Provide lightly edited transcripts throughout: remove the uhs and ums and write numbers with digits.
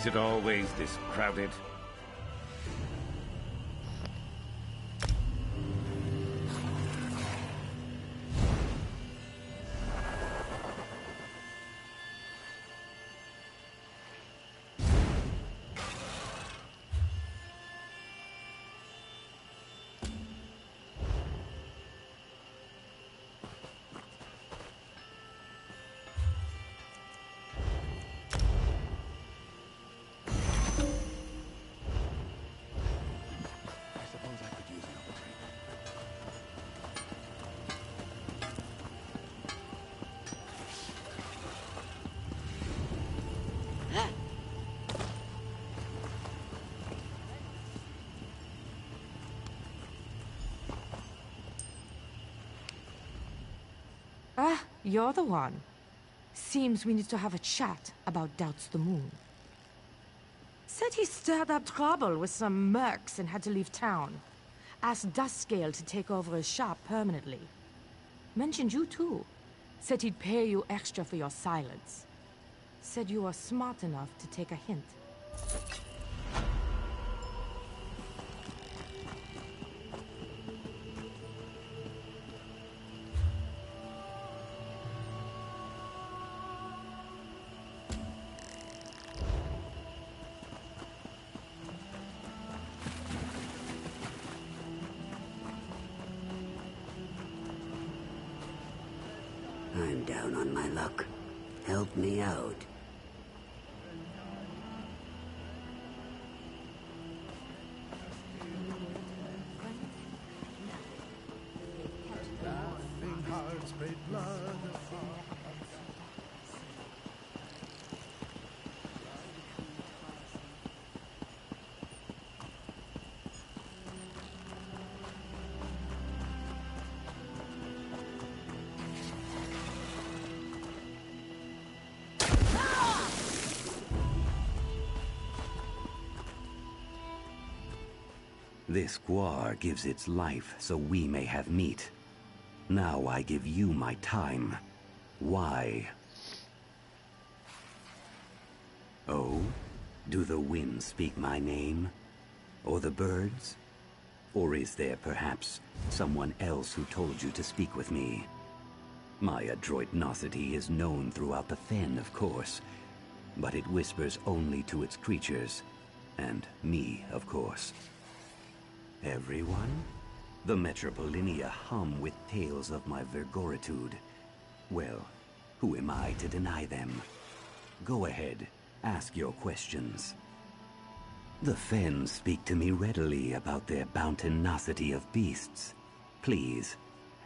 it always this crowded? Ah, you're the one. Seems we need to have a chat about Doubts the Moon. Said he stirred up trouble with some mercs and had to leave town. Asked Duskscale to take over his shop permanently. Mentioned you too. Said he'd pay you extra for your silence. Said you were smart enough to take a hint. I'm down on my luck. Help me out. Laughing hearts, brave blood. This guar gives its life so we may have meat. Now I give you my time. Why? Oh? Do the winds speak my name? Or the birds? Or is there perhaps someone else who told you to speak with me? My adroitnosity is known throughout the fen, of course, but it whispers only to its creatures, and me, of course. Everyone? The Metropolinia hum with tales of my vergoritude. Well, who am I to deny them? Go ahead, ask your questions. The Fens speak to me readily about their bountinosity of beasts. Please,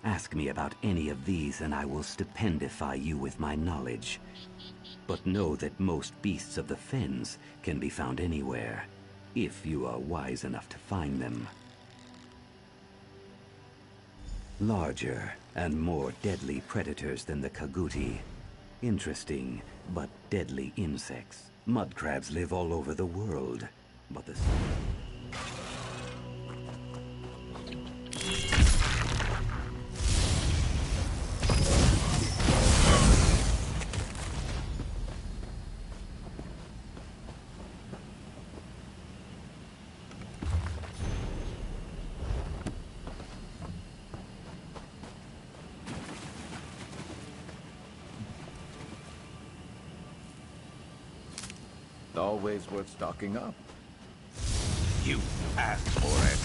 ask me about any of these and I will stupendify you with my knowledge. But know that most beasts of the Fens can be found anywhere, if you are wise enough to find them. Larger and more deadly predators than the Kaguti. Interesting, but deadly insects. Mud crabs live all over the world, but the... Always worth stocking up. You asked for it.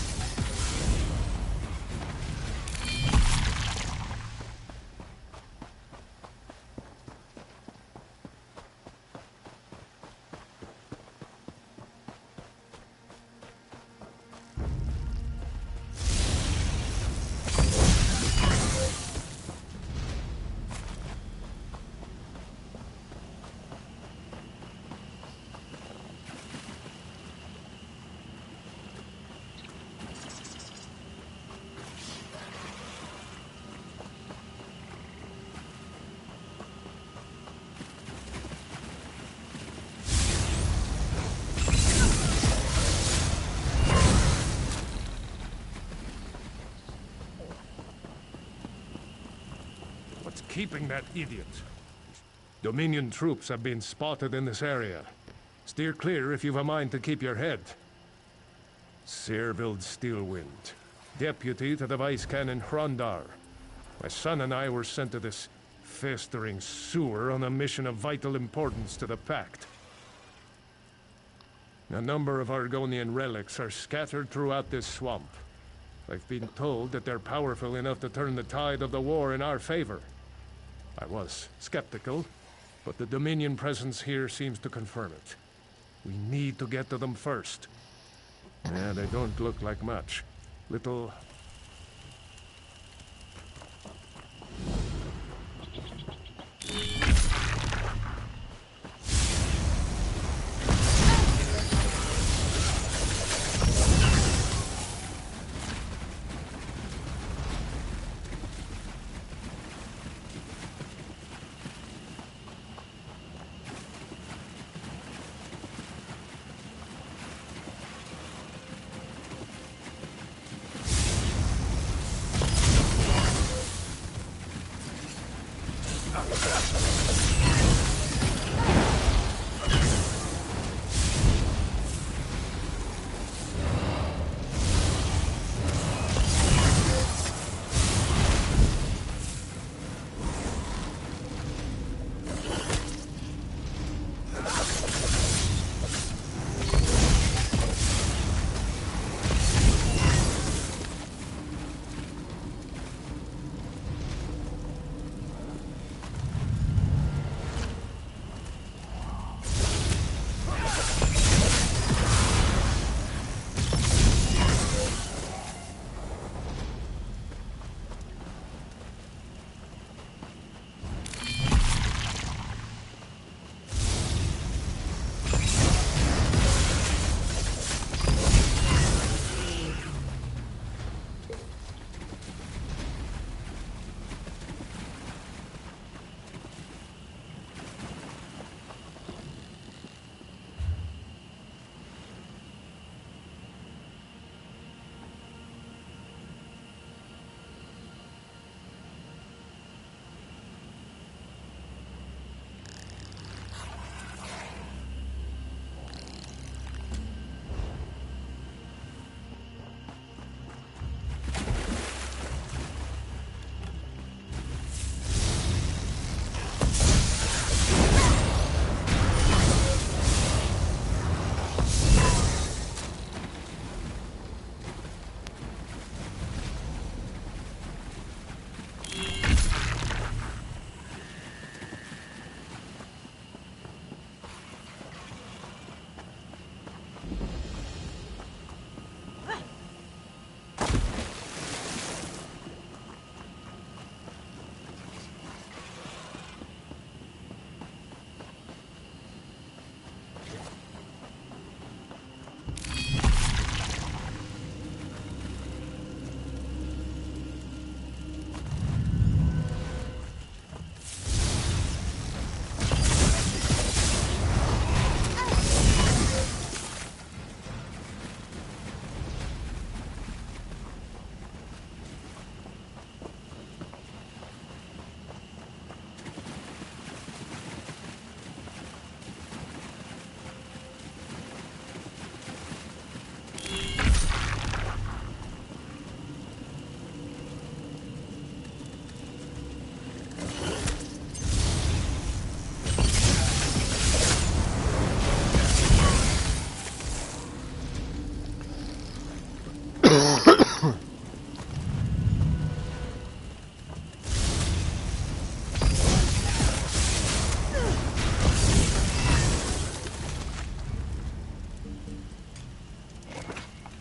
Keeping that idiot. Dominion troops have been spotted in this area. Steer clear if you've a mind to keep your head. Servild Steelwind, deputy to the Vice Canon Hrondar. My son and I were sent to this festering sewer on a mission of vital importance to the Pact. A number of Argonian relics are scattered throughout this swamp. I've been told that they're powerful enough to turn the tide of the war in our favor. I was skeptical, but the Dominion presence here seems to confirm it. We need to get to them first. Yeah, they don't look like much. Little...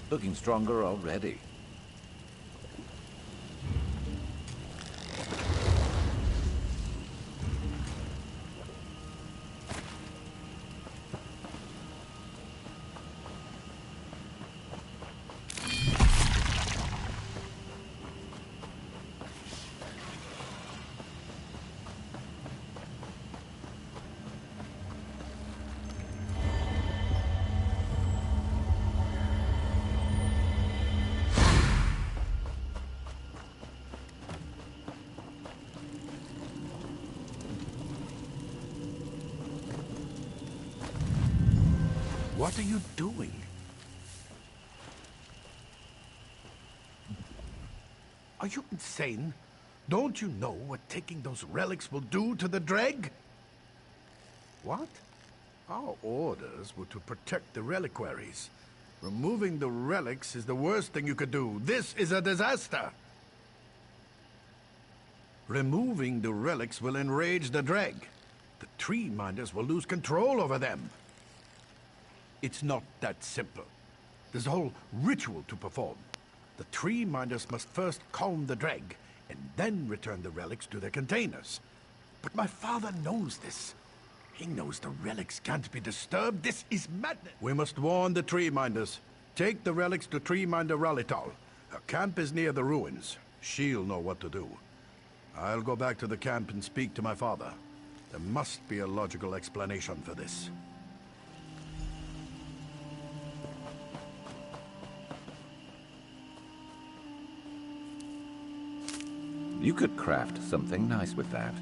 Looking stronger already. What are you doing? Are you insane? Don't you know what taking those relics will do to the Dreg? What? Our orders were to protect the reliquaries. Removing the relics is the worst thing you could do. This is a disaster! Removing the relics will enrage the Dreg. The tree minders will lose control over them. It's not that simple. There's a whole ritual to perform. The tree minders must first calm the Dreg, and then return the relics to their containers. But my father knows this. He knows the relics can't be disturbed. This is madness. We must warn the tree minders. Take the relics to Tree Minder Ralital. Her camp is near the ruins. She'll know what to do. I'll go back to the camp and speak to my father. There must be a logical explanation for this. You could craft something nice with that.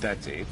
That's it.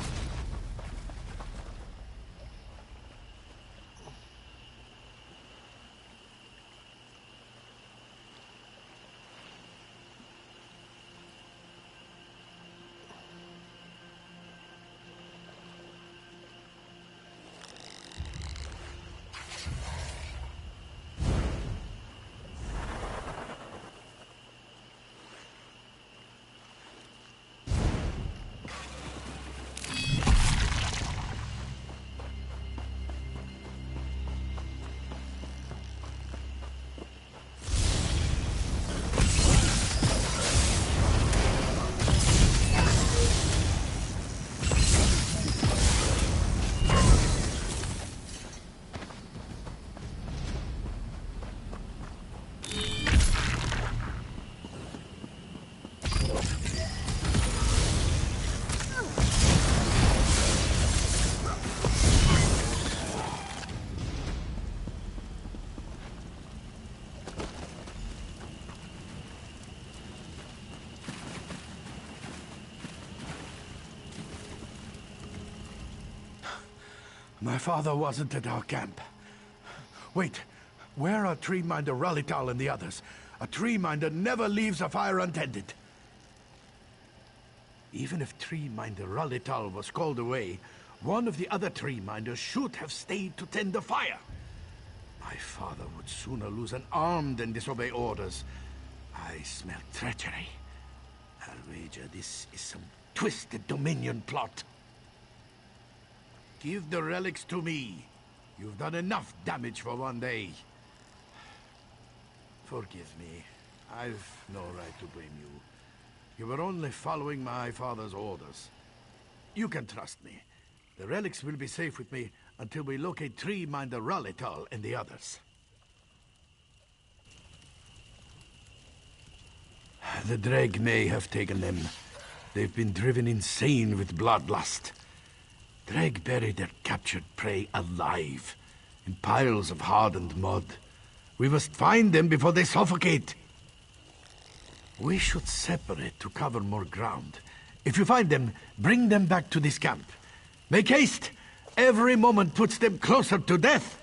My father wasn't at our camp. Wait, where are Tree Minder Ralital and the others? A tree minder never leaves a fire untended. Even if Tree Minder Ralital was called away, one of the other tree minders should have stayed to tend the fire. My father would sooner lose an arm than disobey orders. I smell treachery. I'll wager this is some twisted Dominion plot. Give the relics to me. You've done enough damage for one day. Forgive me. I've no right to blame you. You were only following my father's orders. You can trust me. The relics will be safe with me until we locate Tree Minder Ralital and the others. The Dreg may have taken them. They've been driven insane with bloodlust. Dreg bury their captured prey alive, in piles of hardened mud. We must find them before they suffocate. We should separate to cover more ground. If you find them, bring them back to this camp. Make haste! Every moment puts them closer to death!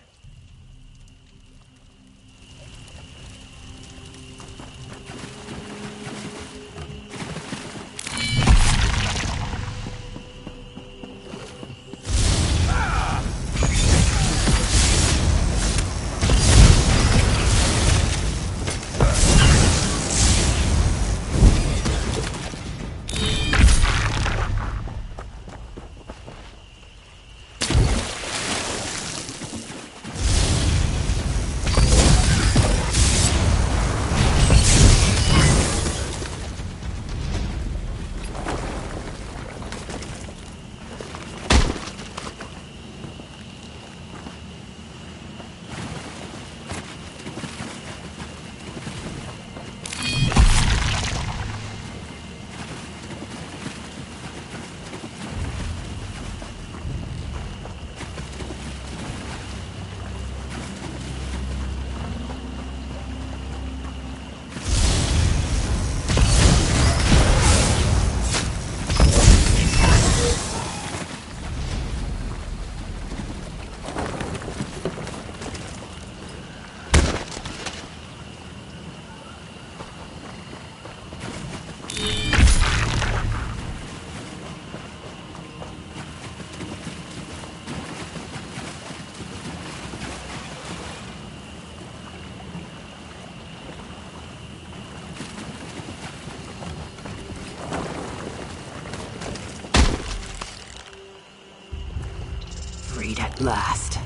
last.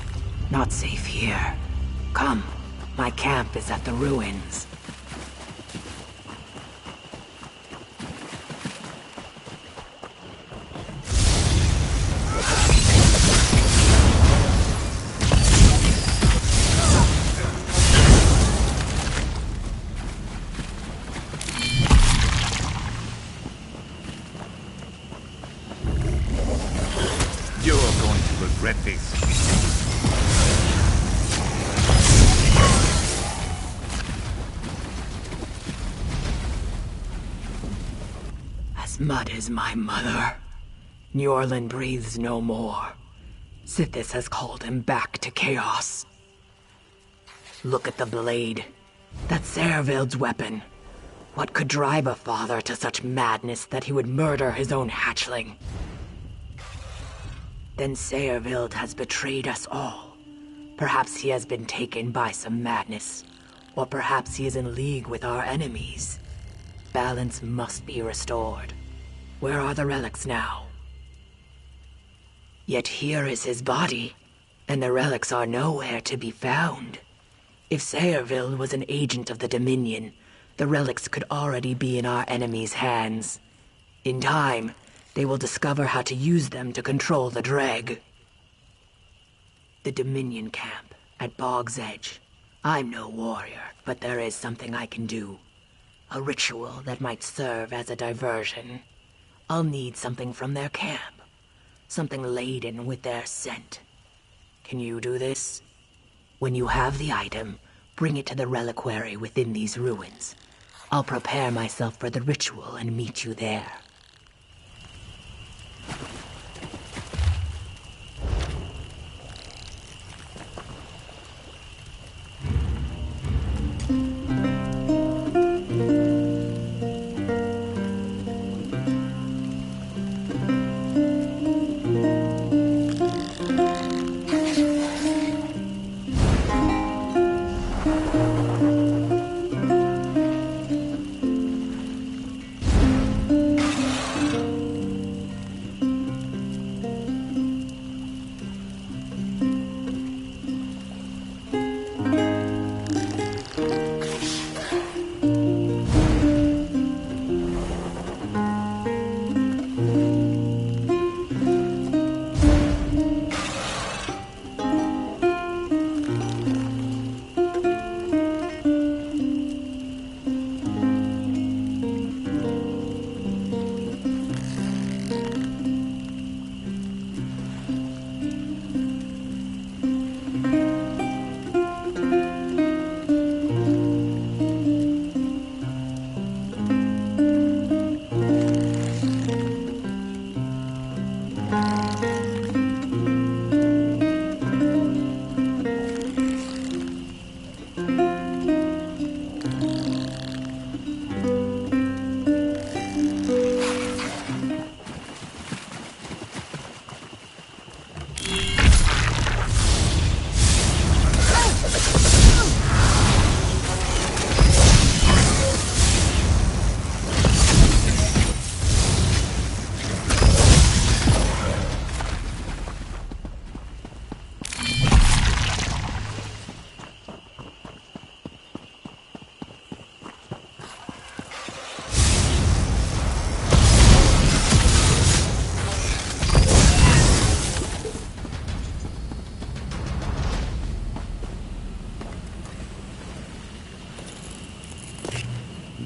Not safe here. Come, my camp is at the ruins. You're going to regret this. As mud as my mother. New Orleans breathes no more. Sithis has called him back to chaos. Look at the blade. That's Servild's weapon. What could drive a father to such madness that he would murder his own hatchling? Then Servild has betrayed us all. Perhaps he has been taken by some madness. Or perhaps he is in league with our enemies. Balance must be restored. Where are the relics now? Yet here is his body, and the relics are nowhere to be found. If Servild was an agent of the Dominion, the relics could already be in our enemies' hands. In time, they will discover how to use them to control the Dreg. The Dominion camp at Bog's Edge. I'm no warrior, but there is something I can do. A ritual that might serve as a diversion. I'll need something from their camp. Something laden with their scent. Can you do this? When you have the item, bring it to the reliquary within these ruins. I'll prepare myself for the ritual and meet you there.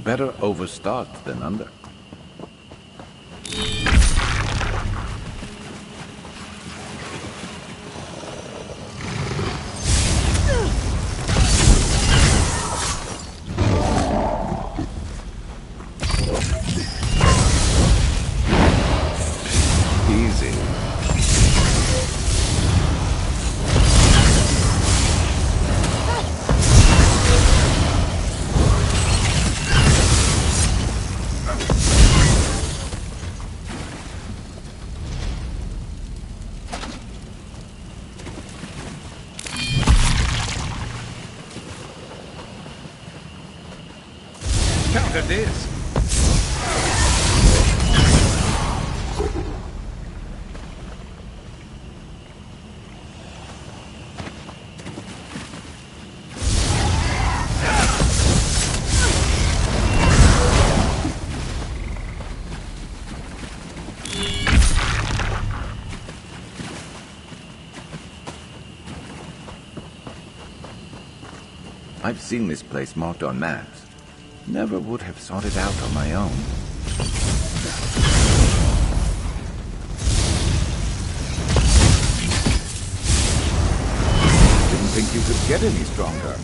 Better overstart than under. Easy. Counter this. I've seen this place marked on maps. Never would have sought it out on my own. Didn't think you could get any stronger.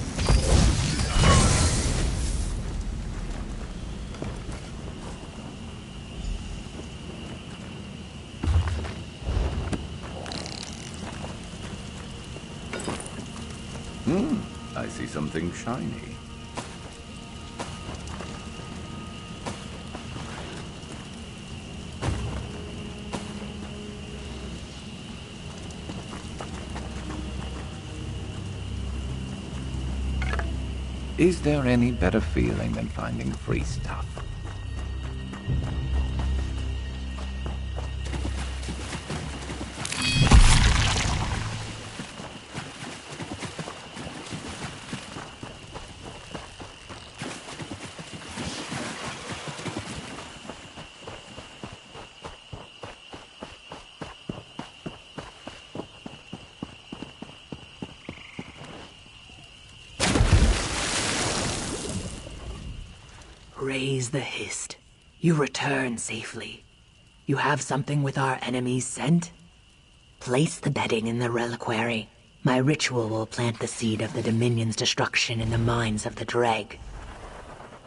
I see something shiny. Is there any better feeling than finding free stuff? Raise the Hist. You return safely. You have something with our enemy's scent? Place the bedding in the reliquary. My ritual will plant the seed of the Dominion's destruction in the minds of the Dreg.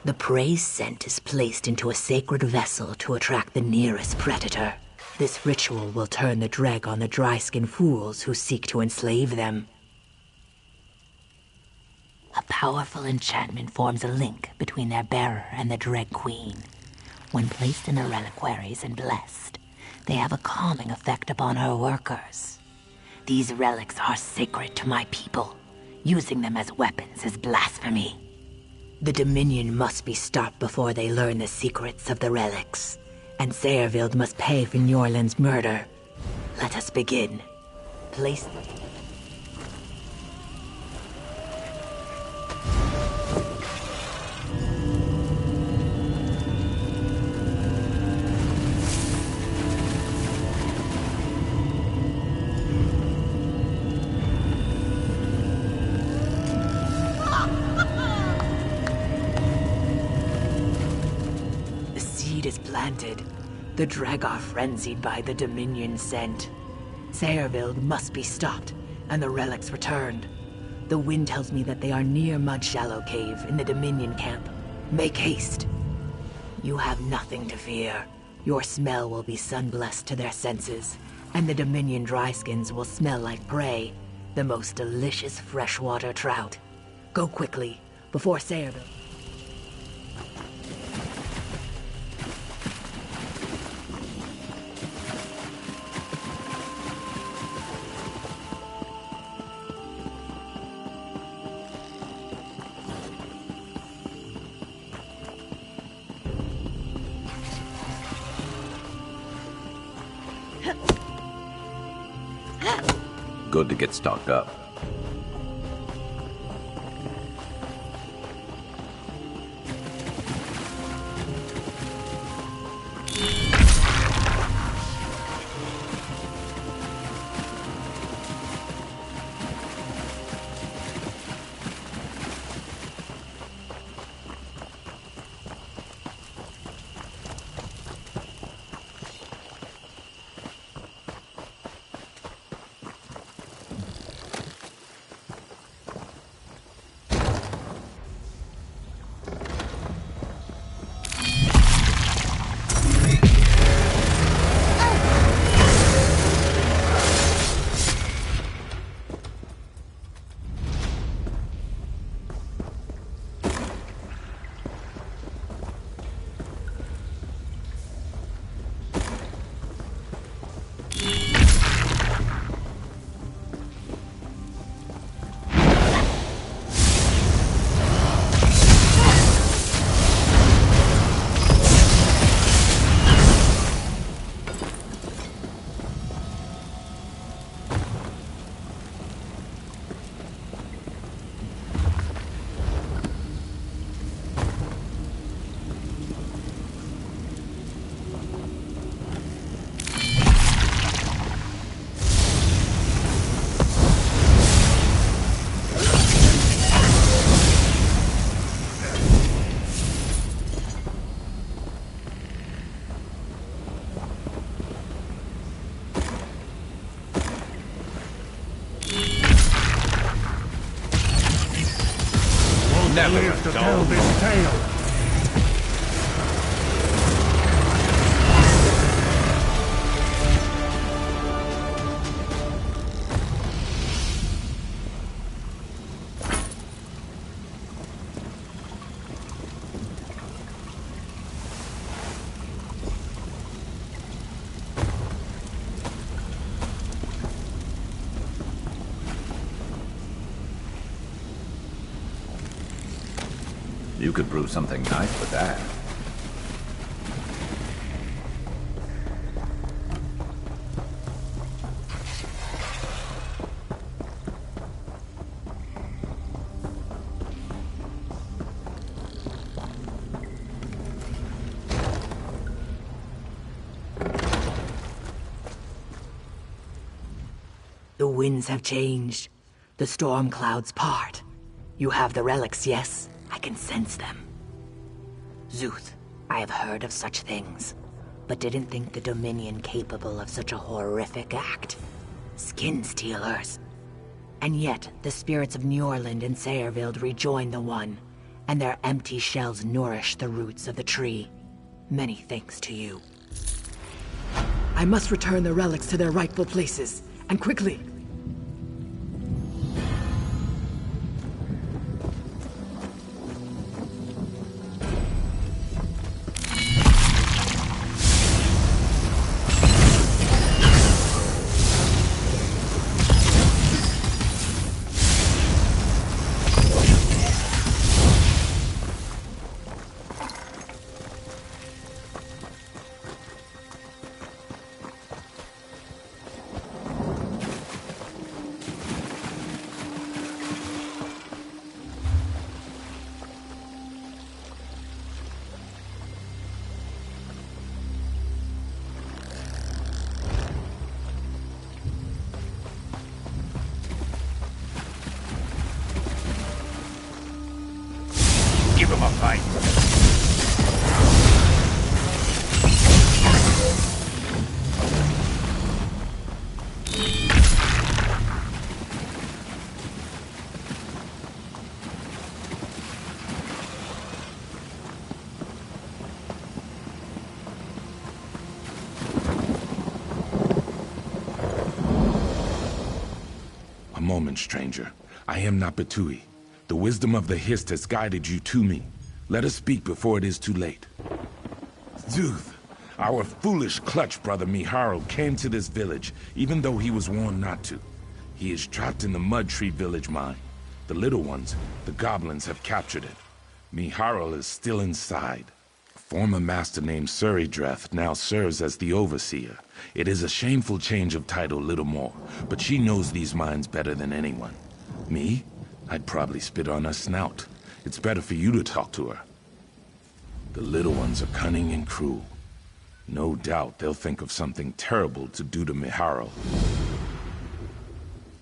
The prey's scent is placed into a sacred vessel to attract the nearest predator. This ritual will turn the Dreg on the dry-skinned fools who seek to enslave them. A powerful enchantment forms a link between their bearer and the Dreg Queen. When placed in the reliquaries and blessed, they have a calming effect upon her workers. These relics are sacred to my people. Using them as weapons is blasphemy. The Dominion must be stopped before they learn the secrets of the relics. And Sayerville must pay for Nyorland's murder. Let us begin. Place... planted. The Dreg are frenzied by the Dominion scent. Sayerville must be stopped, and the relics returned. The wind tells me that they are near Mud Shallow Cave in the Dominion camp. Make haste. You have nothing to fear. Your smell will be sun-blessed to their senses, and the Dominion dryskins will smell like prey, the most delicious freshwater trout. Go quickly, before Sayerville... Good to get stocked up. Never live to go. tell this tale. You could brew something nice with that. The winds have changed. The storm clouds part. You have the relics, yes? I can sense them. Zuth, I have heard of such things, but didn't think the Dominion capable of such a horrific act. Skin stealers. And yet, the spirits of Njorland and Sayrvild rejoin the One, and their empty shells nourish the roots of the tree. Many thanks to you. I must return the relics to their rightful places, and quickly. Give him a fight. A moment, stranger. I am not Batui. The wisdom of the Hist has guided you to me. Let us speak before it is too late. Zuth, our foolish clutch brother Miharu came to this village, even though he was warned not to. He is trapped in the Mud Tree village mine. The little ones, the goblins, have captured it. Miharu is still inside. A former master named Suridreth now serves as the overseer. It is a shameful change of title, little more, but she knows these mines better than anyone. Me? I'd probably spit on her snout. It's better for you to talk to her. The little ones are cunning and cruel. No doubt they'll think of something terrible to do to Miharu.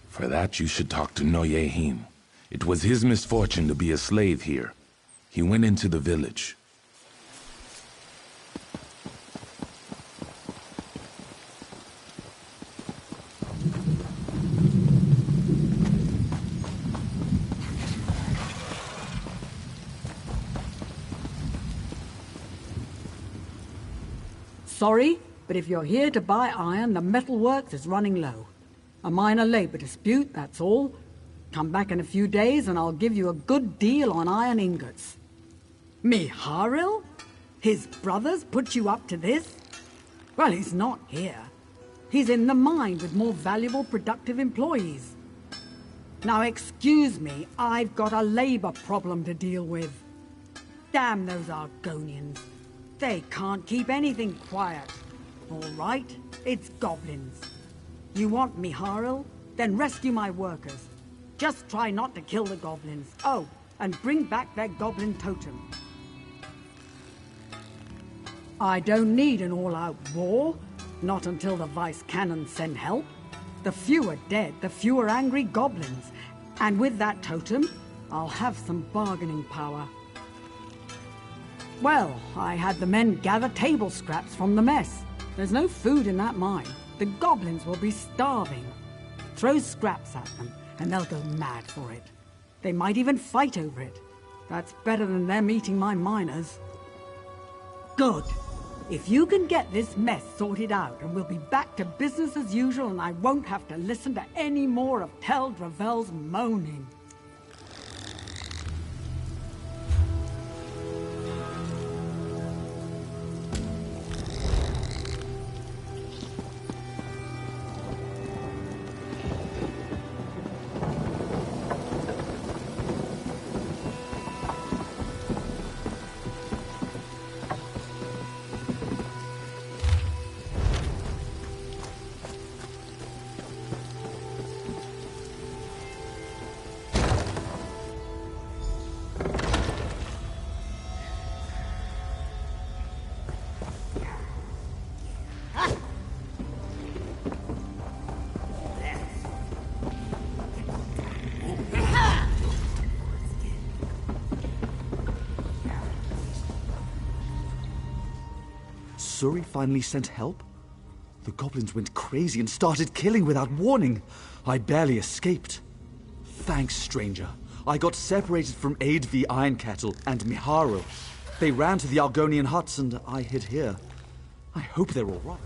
For that, you should talk to Noyehim. It was his misfortune to be a slave here. He went into the village. Sorry, but if you're here to buy iron, the metalworks is running low. A minor labor dispute, that's all. Come back in a few days and I'll give you a good deal on iron ingots. Miharil? His brothers put you up to this? Well, he's not here. He's in the mine with more valuable, productive employees. Now excuse me, I've got a labor problem to deal with. Damn those Argonians. They can't keep anything quiet. All right, it's goblins. You want Miharil? Then rescue my workers. Just try not to kill the goblins. Oh, and bring back their goblin totem. I don't need an all-out war. Not until the Vice Cannons send help. The fewer dead, the fewer angry goblins. And with that totem, I'll have some bargaining power. Well, I had the men gather table scraps from the mess. There's no food in that mine. The goblins will be starving. Throw scraps at them, and they'll go mad for it. They might even fight over it. That's better than them eating my miners. Good. If you can get this mess sorted out, and we'll be back to business as usual, and I won't have to listen to any more of Tel Dravel's moaning. Suri finally sent help? The goblins went crazy and started killing without warning. I barely escaped. Thanks, stranger. I got separated from Aid v Ironcattle and Miharu. They ran to the Argonian huts and I hid here. I hope they're all right.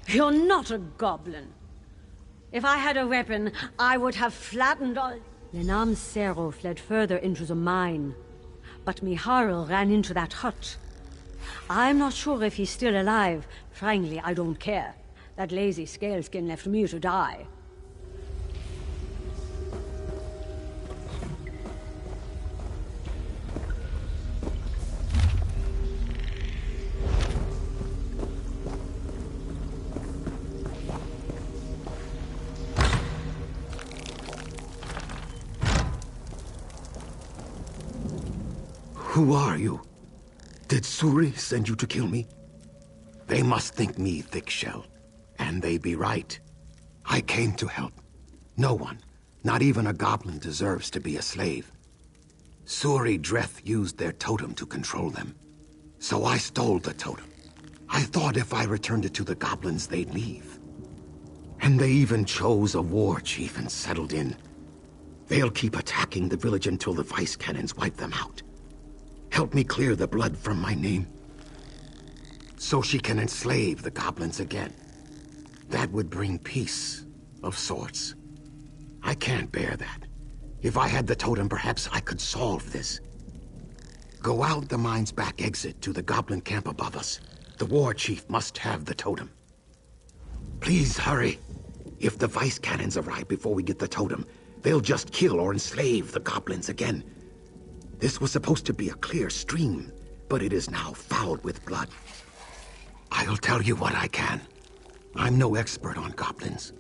You're not a goblin. If I had a weapon, I would have flattened all... Lenam Sero fled further into the mine, but Miharu ran into that hut. I'm not sure if he's still alive. Frankly, I don't care. That lazy scaleskin left me to die. Who are you? Did Suri send you to kill me? They must think me thick-shell, and they be right. I came to help. No one, not even a goblin, deserves to be a slave. Suri Dreth used their totem to control them. So I stole the totem. I thought if I returned it to the goblins, they'd leave. And they even chose a war chief and settled in. They'll keep attacking the village until the vice cannons wipe them out. Help me clear the blood from my name, so she can enslave the goblins again. That would bring peace, of sorts. I can't bear that. If I had the totem, perhaps I could solve this. Go out the mine's back exit to the goblin camp above us. The war chief must have the totem. Please hurry. If the vice cannons arrive before we get the totem, they'll just kill or enslave the goblins again. This was supposed to be a clear stream, but it is now fouled with blood. I'll tell you what I can. I'm no expert on goblins.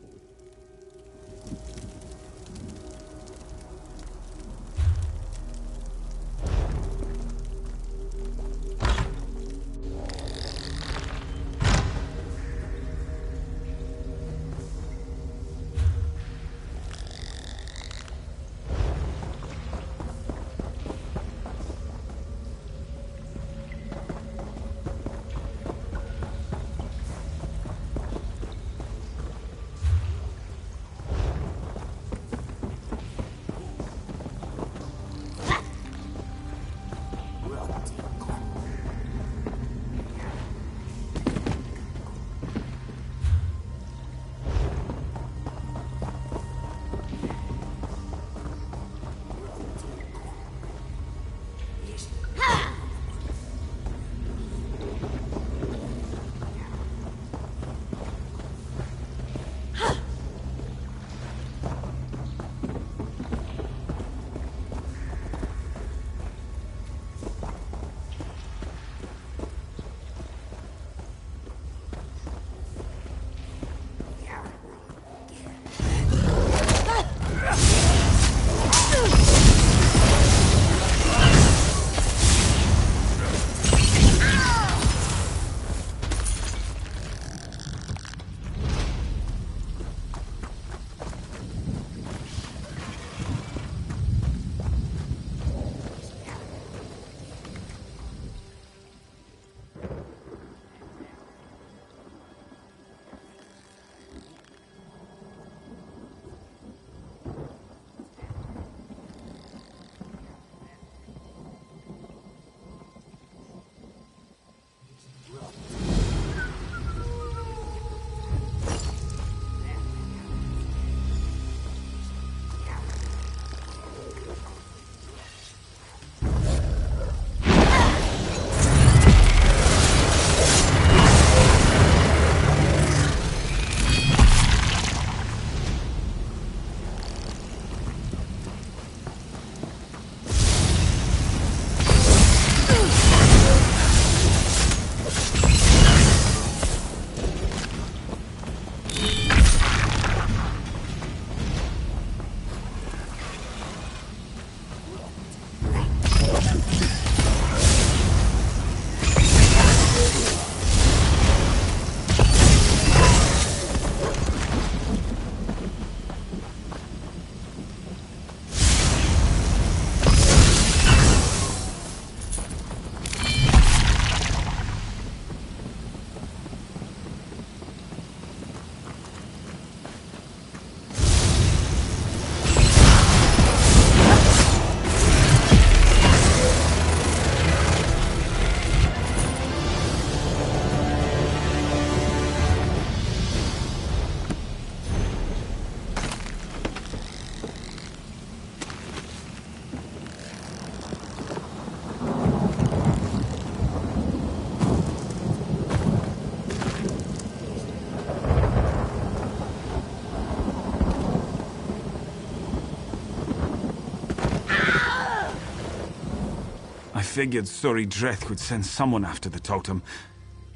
figured Suri Dreth would send someone after the totem.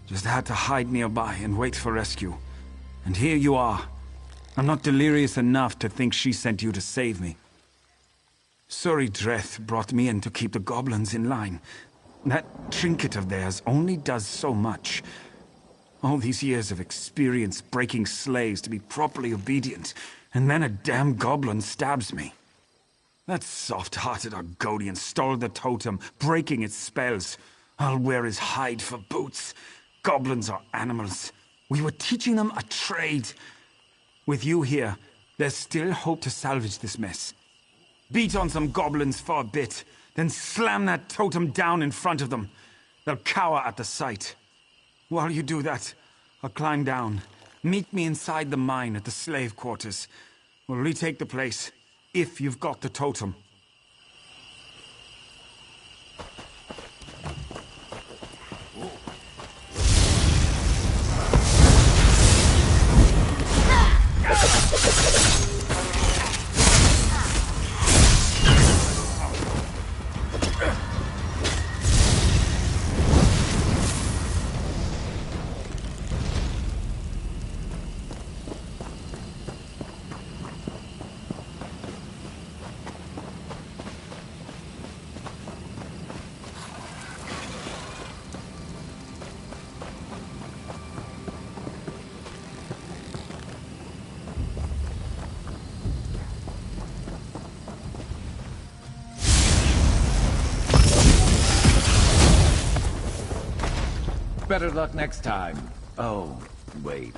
Just had to hide nearby and wait for rescue. And here you are. I'm not delirious enough to think she sent you to save me. Suri Dreth brought me in to keep the goblins in line. That trinket of theirs only does so much. All these years of experience breaking slaves to be properly obedient, and then a damn goblin stabs me. That soft-hearted Argonian stole the totem, breaking its spells. I'll wear his hide for boots. Goblins are animals. We were teaching them a trade. With you here, there's still hope to salvage this mess. Beat on some goblins for a bit, then slam that totem down in front of them. They'll cower at the sight. While you do that, I'll climb down. Meet me inside the mine at the slave quarters. We'll retake the place, if you've got the totem. Better luck next time. Oh, wait.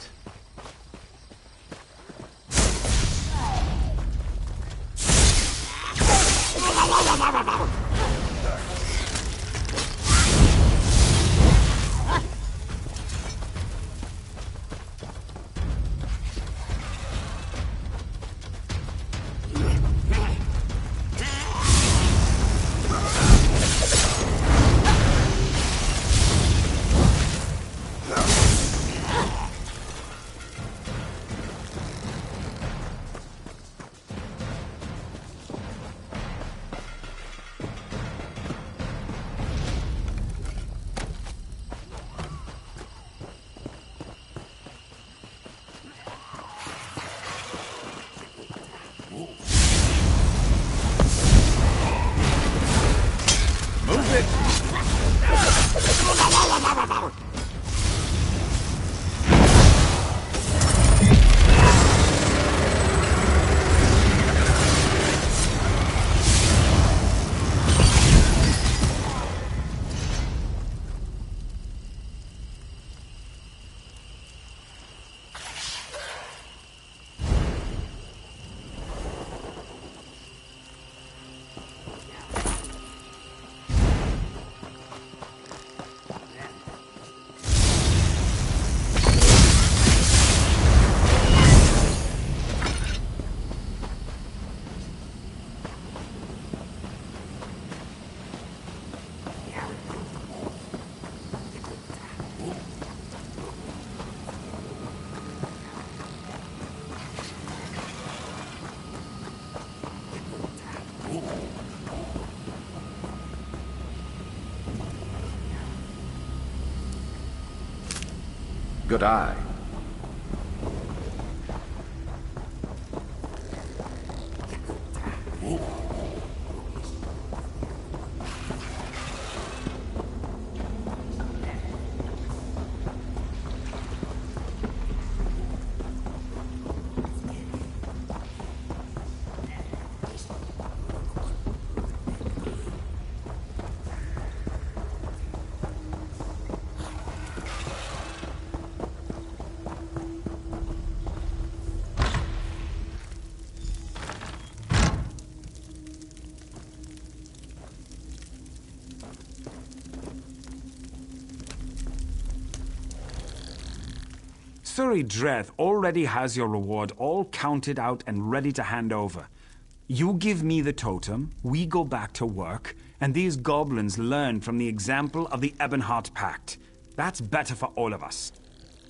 Good eye. Suri Dreth already has your reward all counted out and ready to hand over. You give me the totem, we go back to work, and these goblins learn from the example of the Ebonheart Pact. That's better for all of us.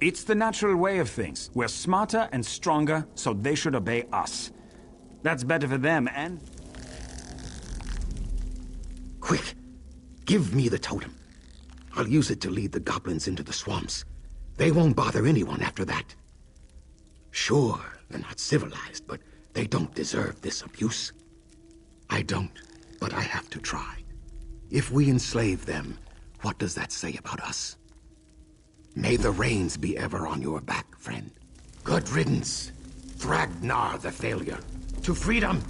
It's the natural way of things. We're smarter and stronger, so they should obey us. That's better for them and... Quick! Give me the totem. I'll use it to lead the goblins into the swamps. They won't bother anyone after that. Sure, they're not civilized, but they don't deserve this abuse. I don't, but I have to try. If we enslave them, what does that say about us? May the rains be ever on your back, friend. Good riddance, Thragnar the Failure. To freedom!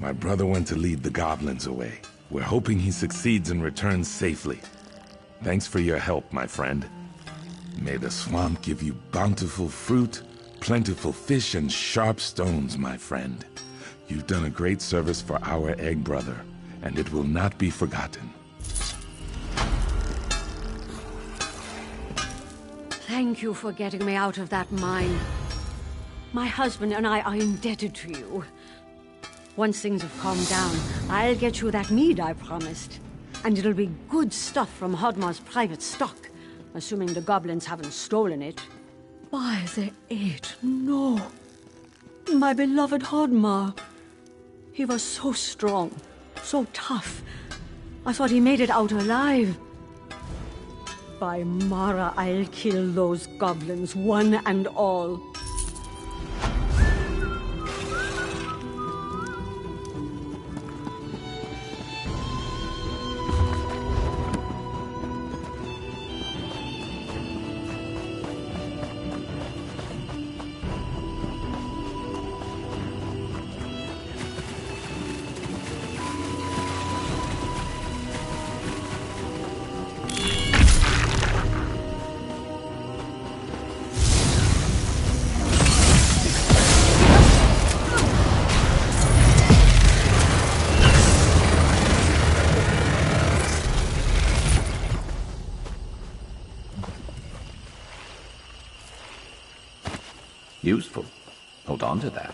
My brother went to lead the goblins away. We're hoping he succeeds and returns safely. Thanks for your help, my friend. May the swamp give you bountiful fruit, plentiful fish, and sharp stones, my friend. You've done a great service for our egg brother, and it will not be forgotten. Thank you for getting me out of that mine. My husband and I are indebted to you. Once things have calmed down, I'll get you that mead I promised. And it'll be good stuff from Hodmar's private stock, assuming the goblins haven't stolen it. By the eight, no. My beloved Hodmar. He was so strong, so tough. I thought he made it out alive. By Mara, I'll kill those goblins, one and all. Useful. Hold on to that.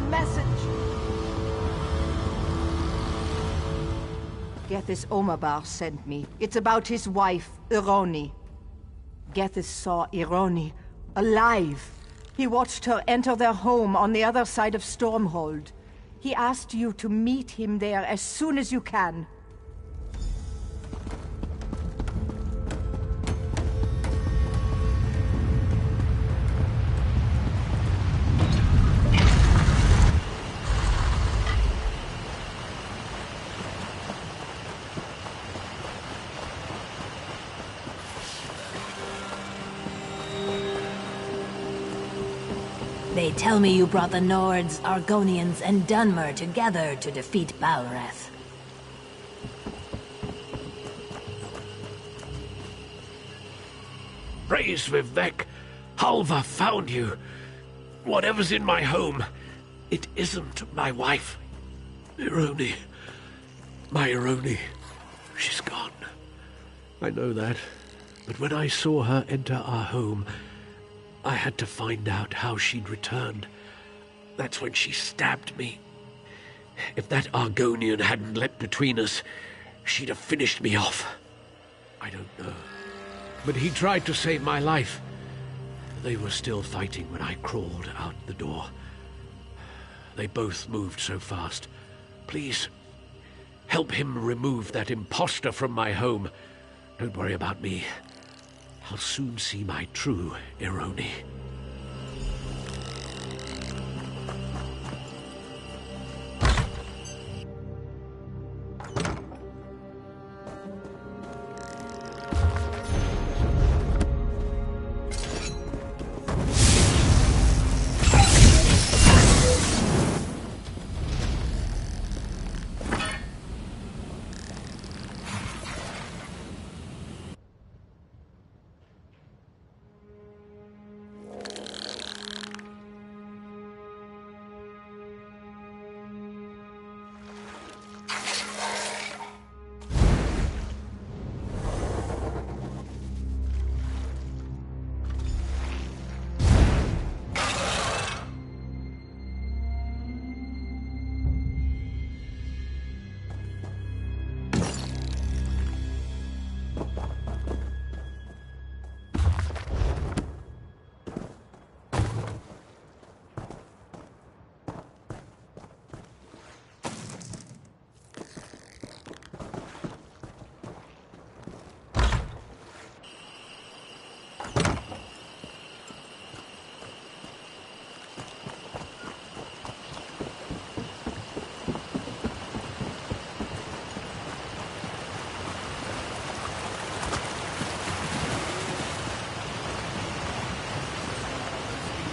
message. Gethys Omabar sent me. It's about his wife, Ironi. Gethys saw Ironi alive. He watched her enter their home on the other side of Stormhold. He asked you to meet him there as soon as you can. They tell me you brought the Nords, Argonians, and Dunmer together to defeat Balrath. Praise Vivek! Halva found you! Whatever's in my home, it isn't my wife. Ironi. My Ironi. She's gone. I know that. But when I saw her enter our home, I had to find out how she'd returned. That's when she stabbed me. If that Argonian hadn't leapt between us, she'd have finished me off. I don't know. But he tried to save my life. They were still fighting when I crawled out the door. They both moved so fast. Please, help him remove that imposter from my home. Don't worry about me. I'll soon see my true Ironi.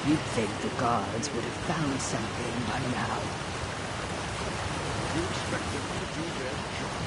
You'd think the guards would have found something by now. You expect them to do their job.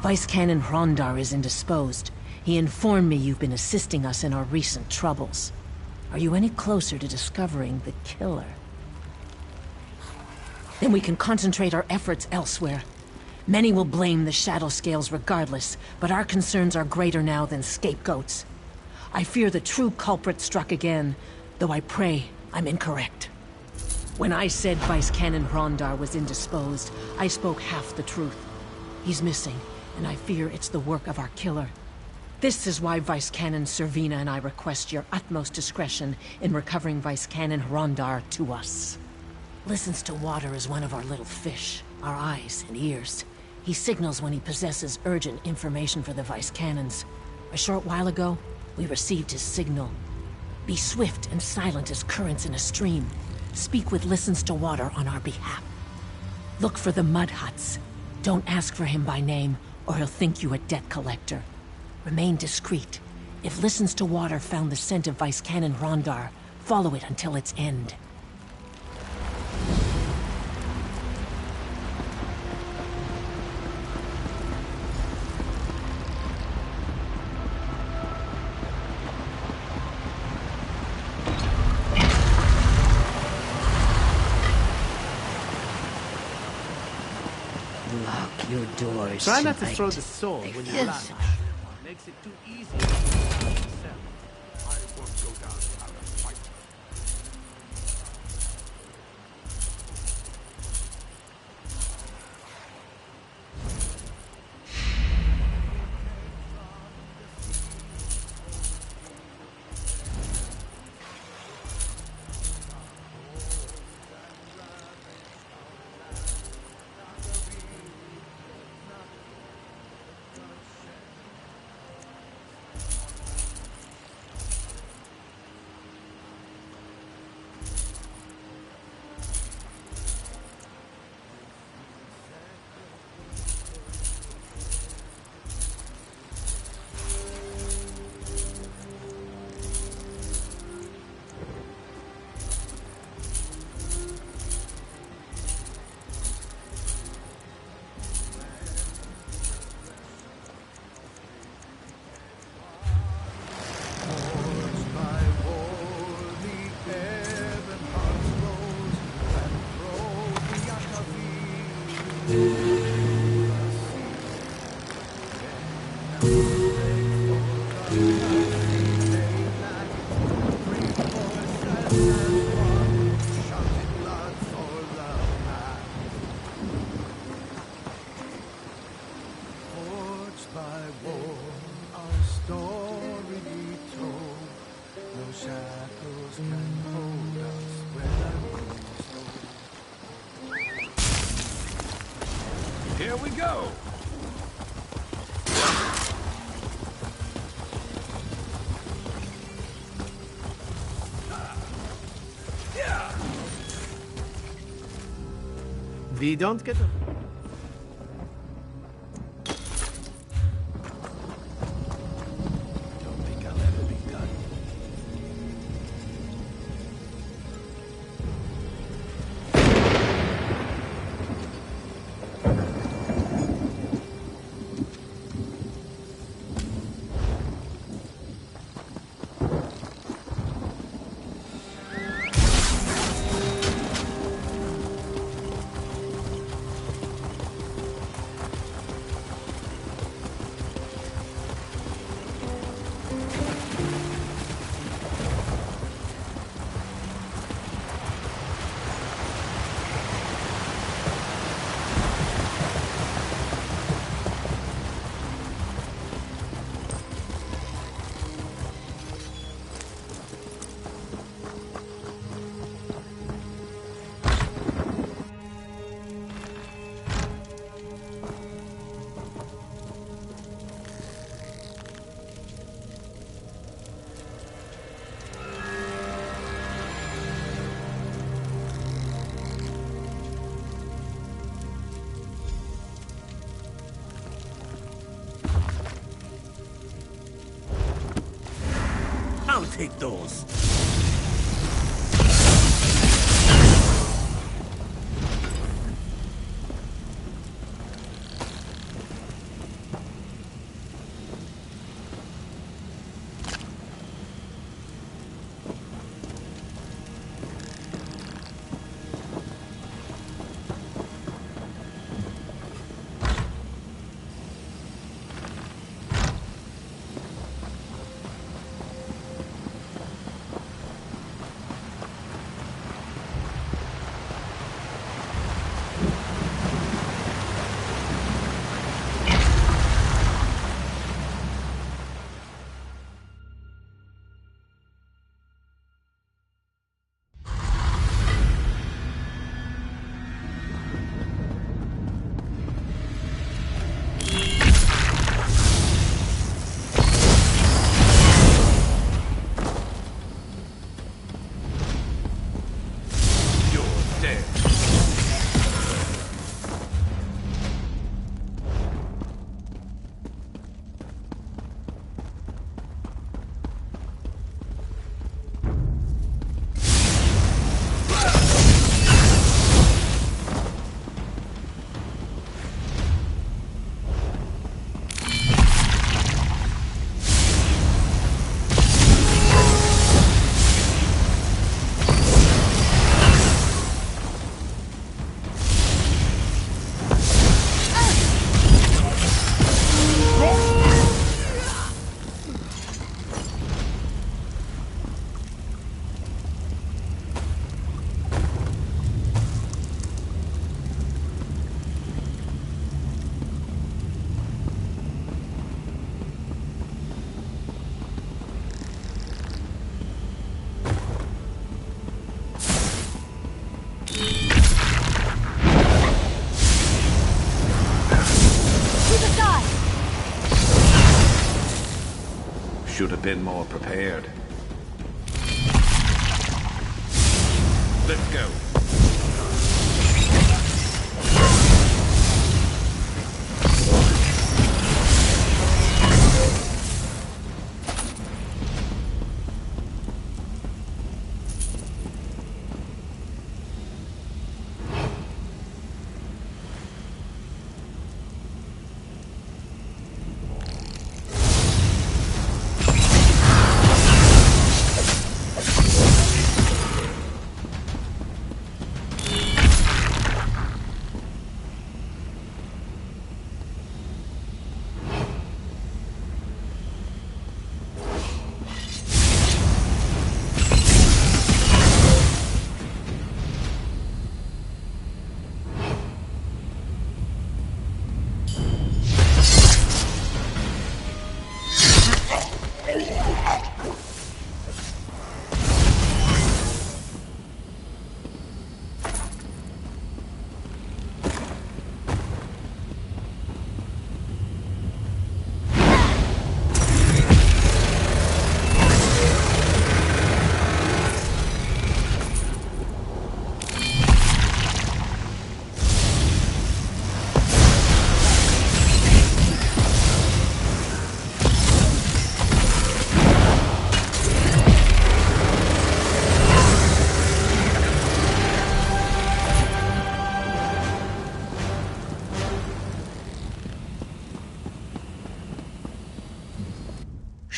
Vice Canon Hrondar is indisposed. He informed me you've been assisting us in our recent troubles. Are you any closer to discovering the killer? Then we can concentrate our efforts elsewhere. Many will blame the Shadow Scales regardless, but our concerns are greater now than scapegoats. I fear the true culprit struck again, though I pray I'm incorrect. When I said Vice Canon Hrondar was indisposed, I spoke half the truth. He's missing, and I fear it's the work of our killer. This is why Vice Canon Servina and I request your utmost discretion in recovering Vice Canon Hrondar to us. Listens to water is one of our little fish, our eyes and ears. He signals when he possesses urgent information for the Vice Canons. A short while ago, we received his signal. Be swift and silent as currents in a stream. Speak with Listens to Water on our behalf. Look for the mud huts. Don't ask for him by name, or he'll think you a debt collector. Remain discreet. If Listens to Water found the scent of Vice Canon Hrondar, follow it until its end. Your doors Try not to tonight. throw the sword when you feel launch. so. Makes it too easy. Here we go! We don't get up. Don't think I'll ever be done. I'll take those. should have been more prepared. Let's go.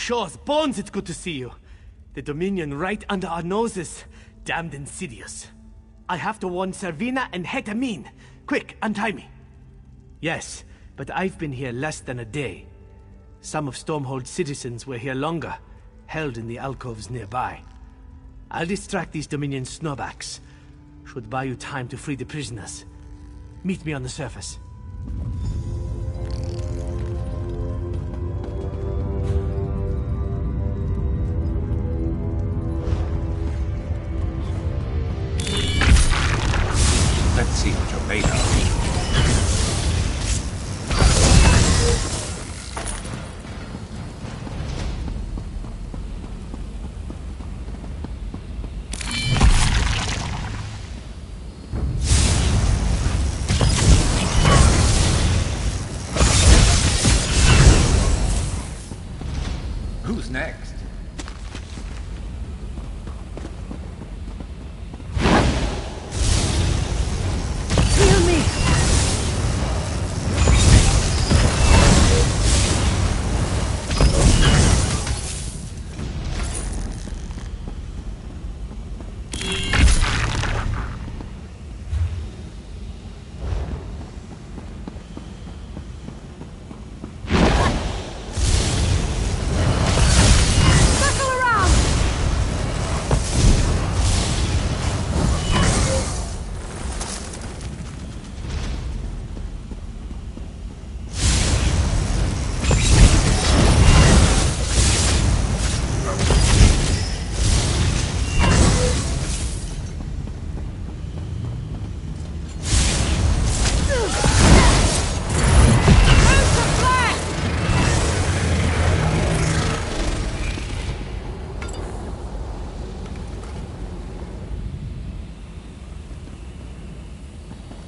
Shaw's bones, it's good to see you. The Dominion right under our noses. Damned insidious. I have to warn Servina and Hetamin. Quick, untie me. Yes, but I've been here less than a day. Some of Stormhold's citizens were here longer, held in the alcoves nearby. I'll distract these Dominion snowbacks. Should buy you time to free the prisoners. Meet me on the surface. Let's see what you're made of. Who's next?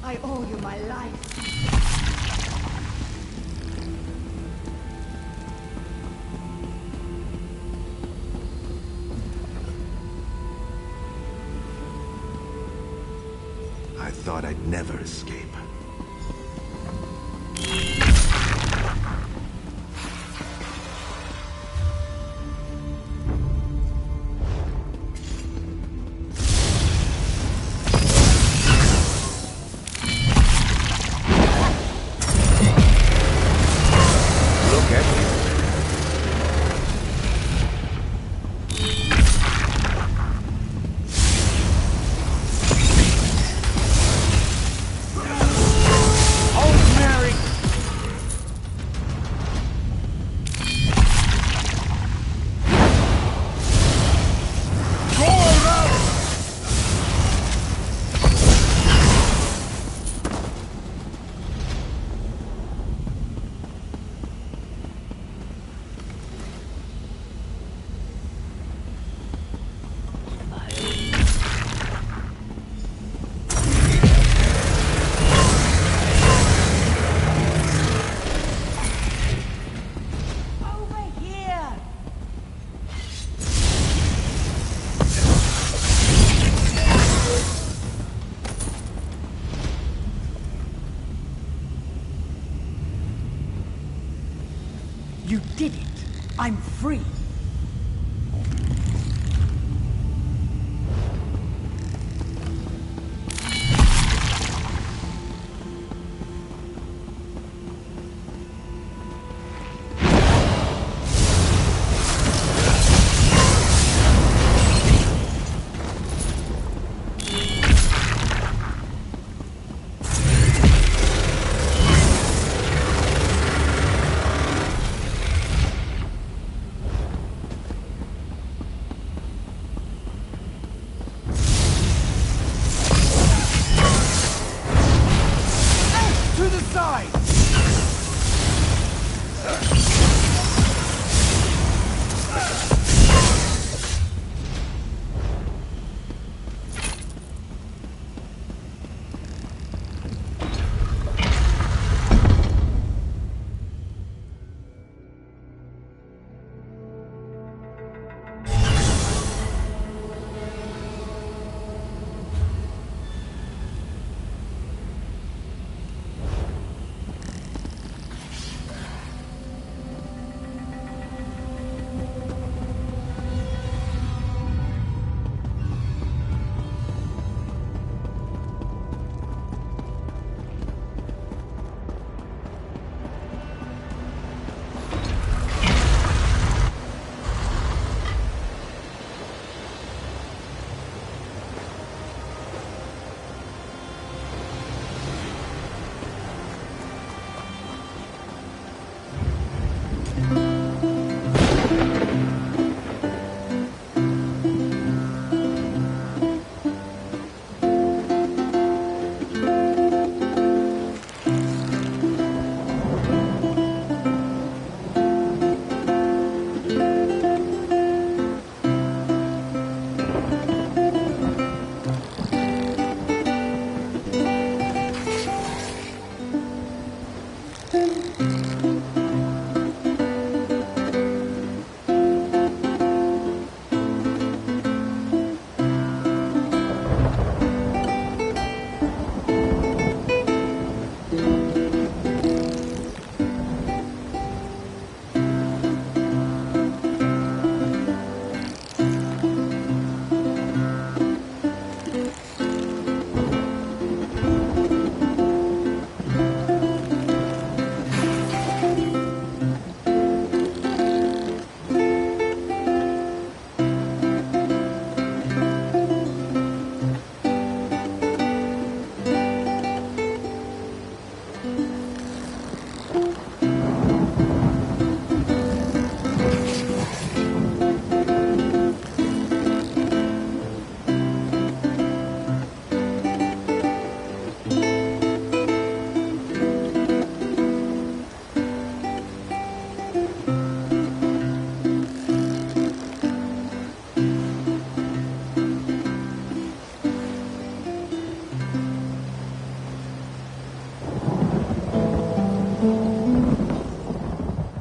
I owe you my life. I thought I'd never escape. I'm free.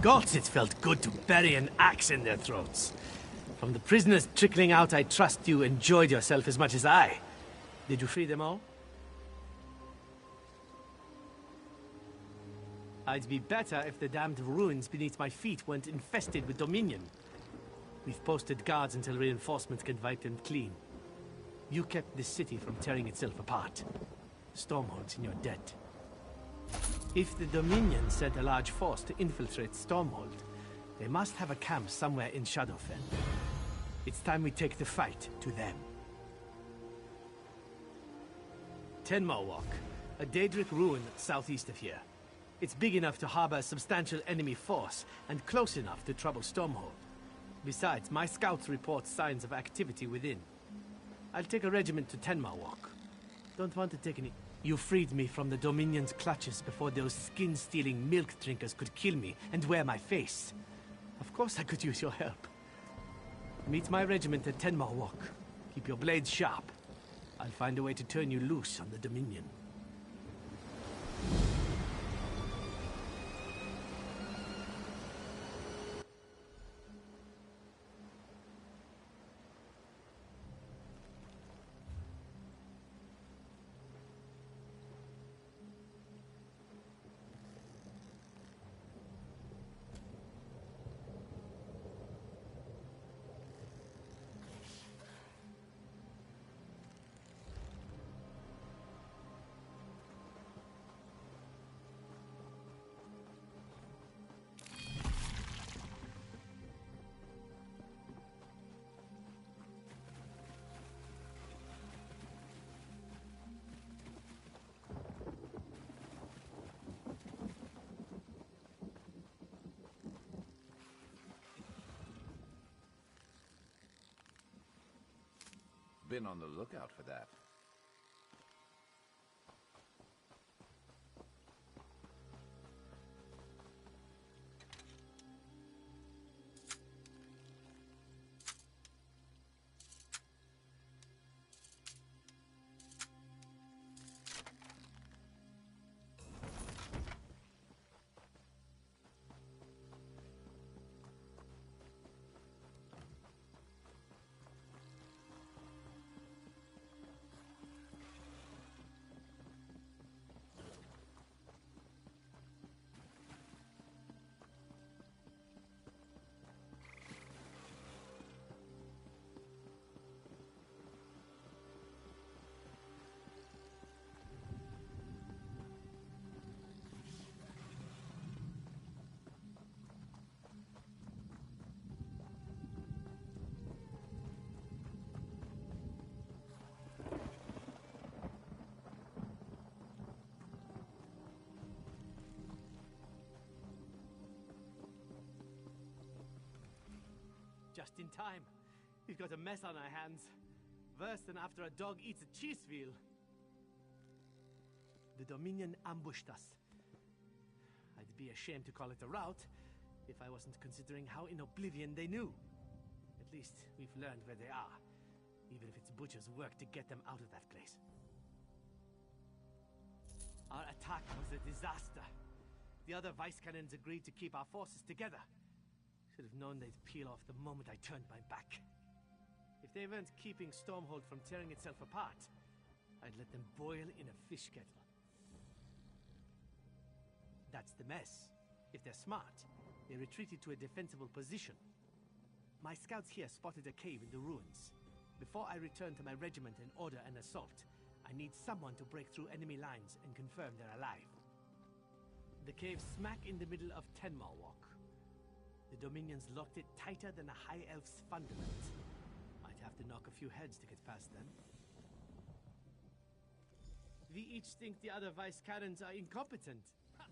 Gods, it felt good to bury an axe in their throats. From the prisoners trickling out, I trust you enjoyed yourself as much as I. Did you free them all? I'd be better if the damned ruins beneath my feet weren't infested with Dominion. We've posted guards until reinforcements can wipe them clean. You kept this city from tearing itself apart. Stormhold's in your debt. If the Dominion sent a large force to infiltrate Stormhold, they must have a camp somewhere in Shadowfen. It's time we take the fight to them. Tenma Walk, a Daedric ruin southeast of here. It's big enough to harbor a substantial enemy force, and close enough to trouble Stormhold. Besides, my scouts report signs of activity within. I'll take a regiment to Tenma Walk. Don't want to take any... You freed me from the Dominion's clutches before those skin-stealing milk drinkers could kill me and wear my face. Of course I could use your help. Meet my regiment at Tenma Walk. Keep your blades sharp. I'll find a way to turn you loose on the Dominion. Been on the lookout for that. Just in time. We've got a mess on our hands. Worse than after a dog eats a cheese wheel. The Dominion ambushed us. I'd be ashamed to call it a rout if I wasn't considering how in oblivion they knew. At least we've learned where they are, even if it's Butcher's work to get them out of that place. Our attack was a disaster. The other vice cannons agreed to keep our forces together. Should have known they'd peel off the moment I turned my back. If they weren't keeping Stormhold from tearing itself apart, I'd let them boil in a fish kettle. That's the mess. If they're smart, they retreated to a defensible position. My scouts here spotted a cave in the ruins. Before I return to my regiment and order an assault, I need someone to break through enemy lines and confirm they're alive. The cave's smack in the middle of Tenmal Walk. The Dominions locked it tighter than a High Elf's fundament. I'd have to knock a few heads to get past them. We each think the other Vice Cannons are incompetent. Ha!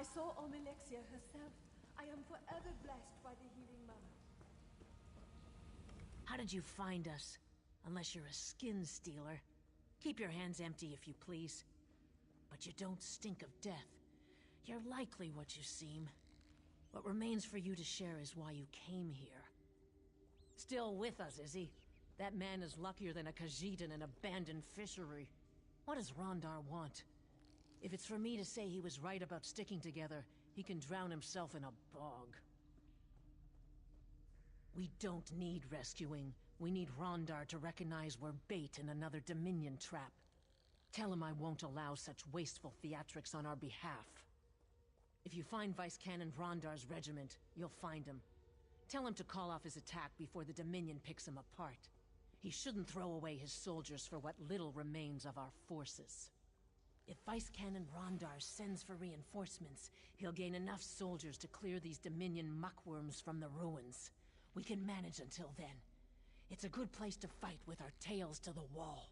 I saw Omelexia herself. I am forever blessed by the healing mother. How did you find us? Unless you're a skin stealer. Keep your hands empty, if you please. But you don't stink of death. You're likely what you seem. What remains for you to share is why you came here. Still with us, is he? That man is luckier than a Khajiit in an abandoned fishery. What does Rondar want? If it's for me to say he was right about sticking together, he can drown himself in a bog. We don't need rescuing. We need Rondar to recognize we're bait in another Dominion trap. Tell him I won't allow such wasteful theatrics on our behalf. If you find Vice Canon Rondar's regiment, you'll find him. Tell him to call off his attack before the Dominion picks him apart. He shouldn't throw away his soldiers for what little remains of our forces. If Vice Canon Rondar sends for reinforcements, he'll gain enough soldiers to clear these Dominion muckworms from the ruins. We can manage until then. It's a good place to fight with our tails to the wall.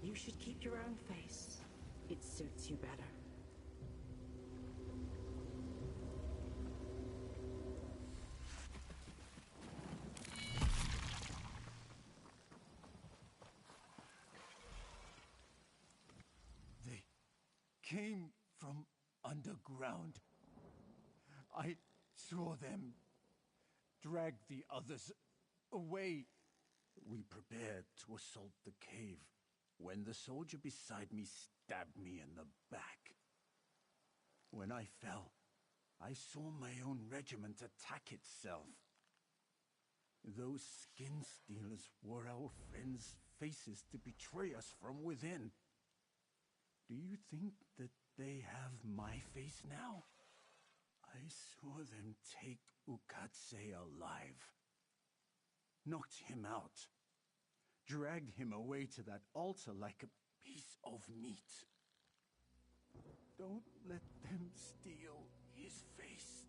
You should keep your own face. It suits you better. They came from underground. I saw them drag the others away. We prepared to assault the cave when the soldier beside me stabbed me in the back. When I fell, I saw my own regiment attack itself. Those skin stealers wore our friends' faces to betray us from within. Do you think that they have my face now? I saw them take Ukatse alive. Knocked him out. Dragged him away to that altar like a piece of meat. Don't let them steal his face.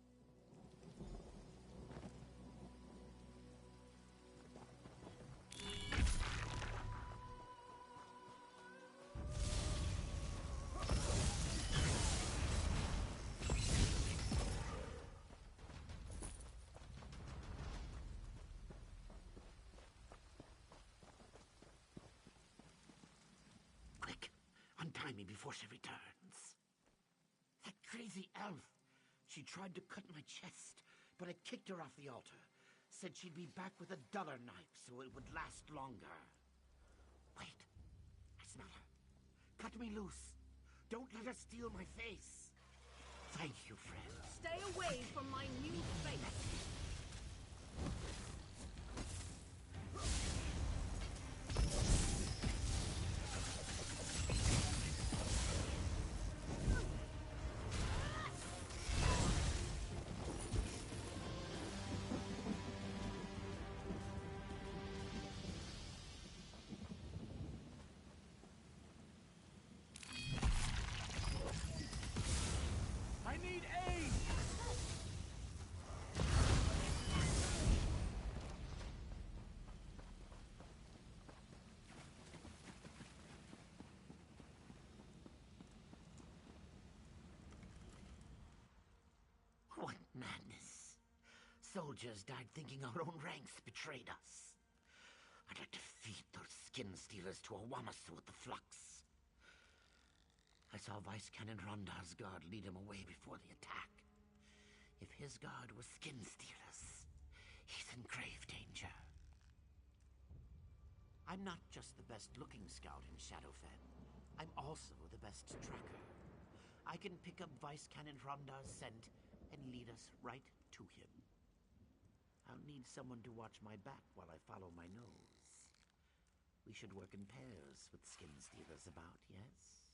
Untie me before she returns. That crazy elf. She tried to cut my chest, but I kicked her off the altar. Said she'd be back with a duller knife so it would last longer. Wait. I smell her. Cut me loose. Don't let her steal my face. Thank you, friend. Stay away from my new face. I need aid! What madness. Soldiers died thinking our own ranks betrayed us. I'd like to feed those skin stealers to a Wamasu at the flux. I saw Vice Canon Rondar's guard lead him away before the attack. If his guard was skin stealers, he's in grave danger. I'm not just the best-looking scout in Shadowfen. I'm also the best tracker. I can pick up Vice Canon Rondar's scent and lead us right to him. I'll need someone to watch my back while I follow my nose. We should work in pairs with skin stealers about, yes?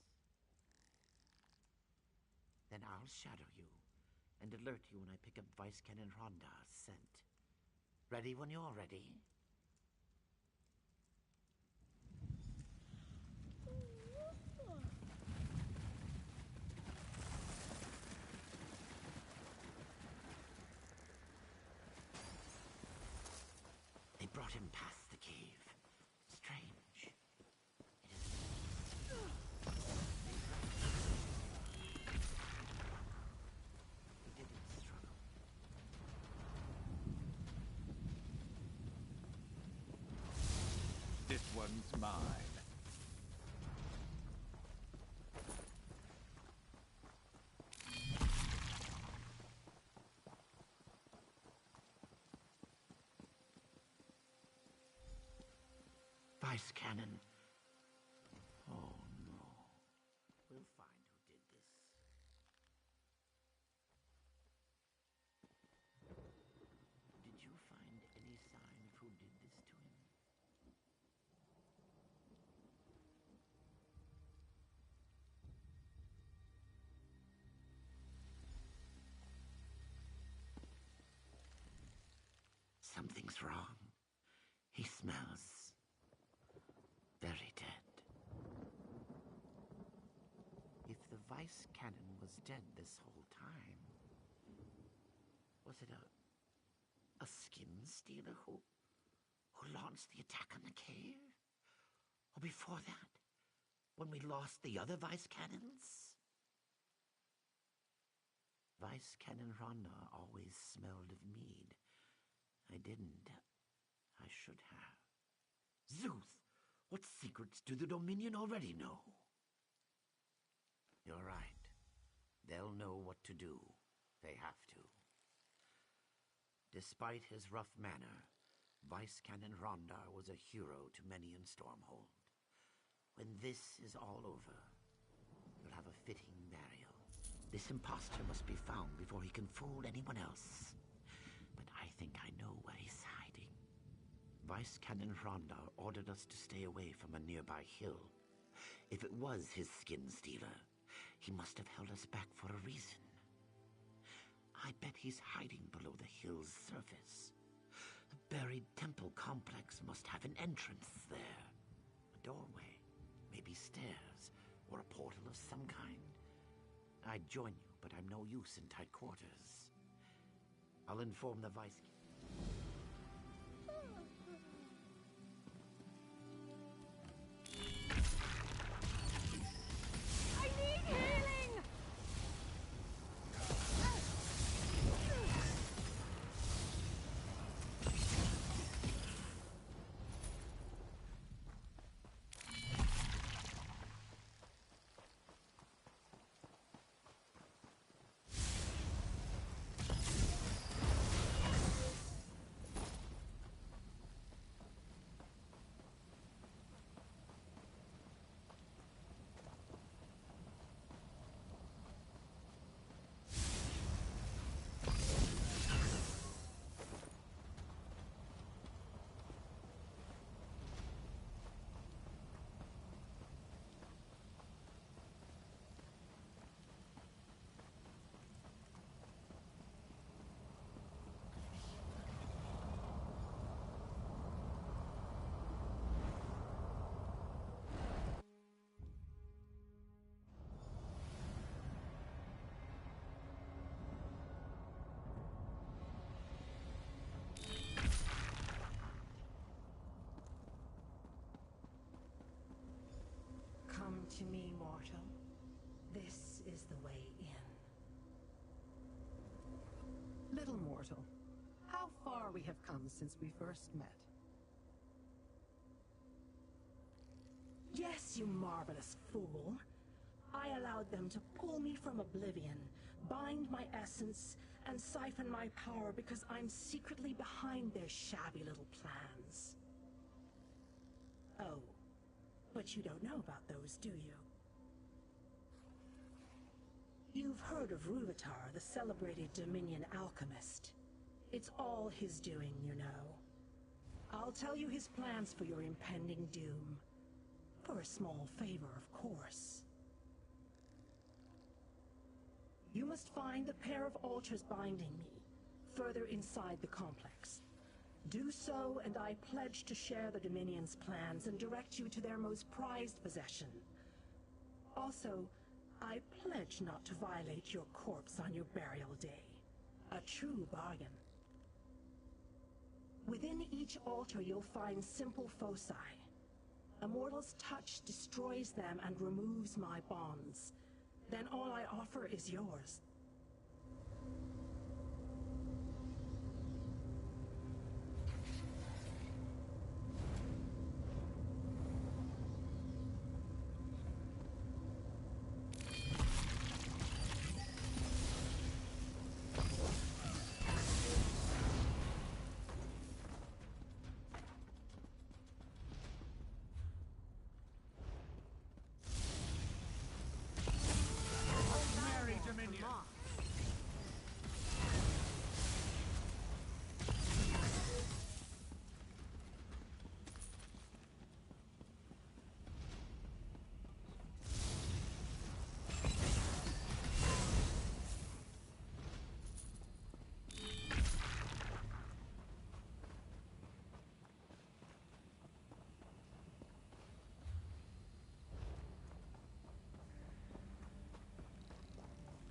Then I'll shadow you and alert you when I pick up Vice Canon Rondar's scent. Ready when you're ready? They brought him past the cave. Strange. It is... He didn't struggle. This one's mine. Vice Canon. Oh no. We'll find who did this. Did you find any sign of who did this to him? Something's wrong. He smells very dead. If the Vice Canon was dead this whole time, was it a skin stealer who launched the attack on the cave? Or before that, when we lost the other Vice Canons? Vice Canon Ronda always smelled of mead. I didn't. I should have. Zeus! What secrets do the Dominion already know? You're right. They'll know what to do. They have to. Despite his rough manner, Vice Canon Rondar was a hero to many in Stormhold. When this is all over, you'll have a fitting burial. This impostor must be found before he can fool anyone else. But I think I know where he's hiding. Vice Canon Rondar ordered us to stay away from a nearby hill. If it was his skin stealer, he must have held us back for a reason. I bet he's hiding below the hill's surface. The buried temple complex must have an entrance there. A doorway, maybe stairs, or a portal of some kind. I'd join you, but I'm no use in tight quarters. I'll inform the Vice... I need healing! to me, mortal. This is the way in. Little mortal, how far we have come since we first met. Yes, you marvelous fool. I allowed them to pull me from oblivion, bind my essence, and siphon my power because I'm secretly behind their shabby little plans. Oh, but you don't know about those, do you? You've heard of Ruvitar, the celebrated Dominion alchemist. It's all his doing, you know. I'll tell you his plans for your impending doom. For a small favor, of course. You must find the pair of altars binding me, further inside the complex. Do so, and I pledge to share the Dominion's plans and direct you to their most prized possession. Also, I pledge not to violate your corpse on your burial day. A true bargain. Within each altar you'll find simple foci. A mortal's touch destroys them and removes my bonds. Then all I offer is yours. Dominion.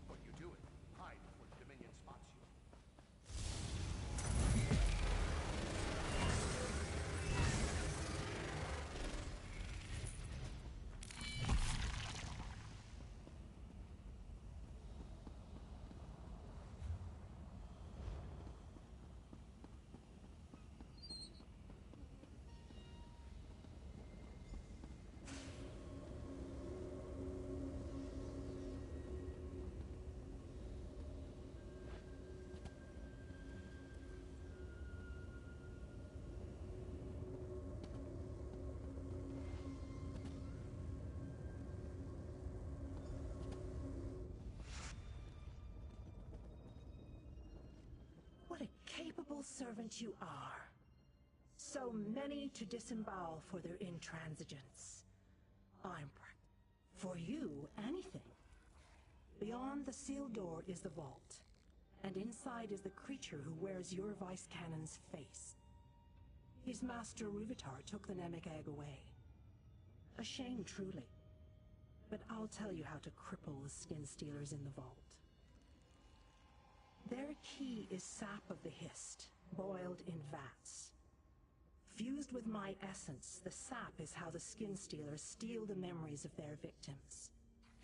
What are you doing? Hide before the Dominion spots you. What a capable servant you are. So many to disembowel for their intransigence. For you, anything. Beyond the sealed door is the vault, and inside is the creature who wears your vice cannon's face. His master Ruvitar took the Namek egg away. A shame, truly. But I'll tell you how to cripple the skin stealers in the vault. Their key is sap of the Hist, boiled in vats. Fused with my essence, the sap is how the skin stealers steal the memories of their victims.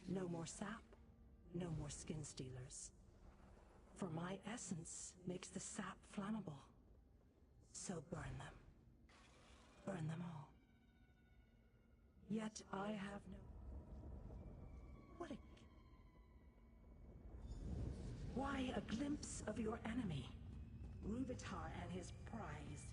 No more sap, no more skin stealers. For my essence makes the sap flammable. So burn them. Burn them all. Yet I have no... What a... Why, a glimpse of your enemy, Ruvitar and his prize.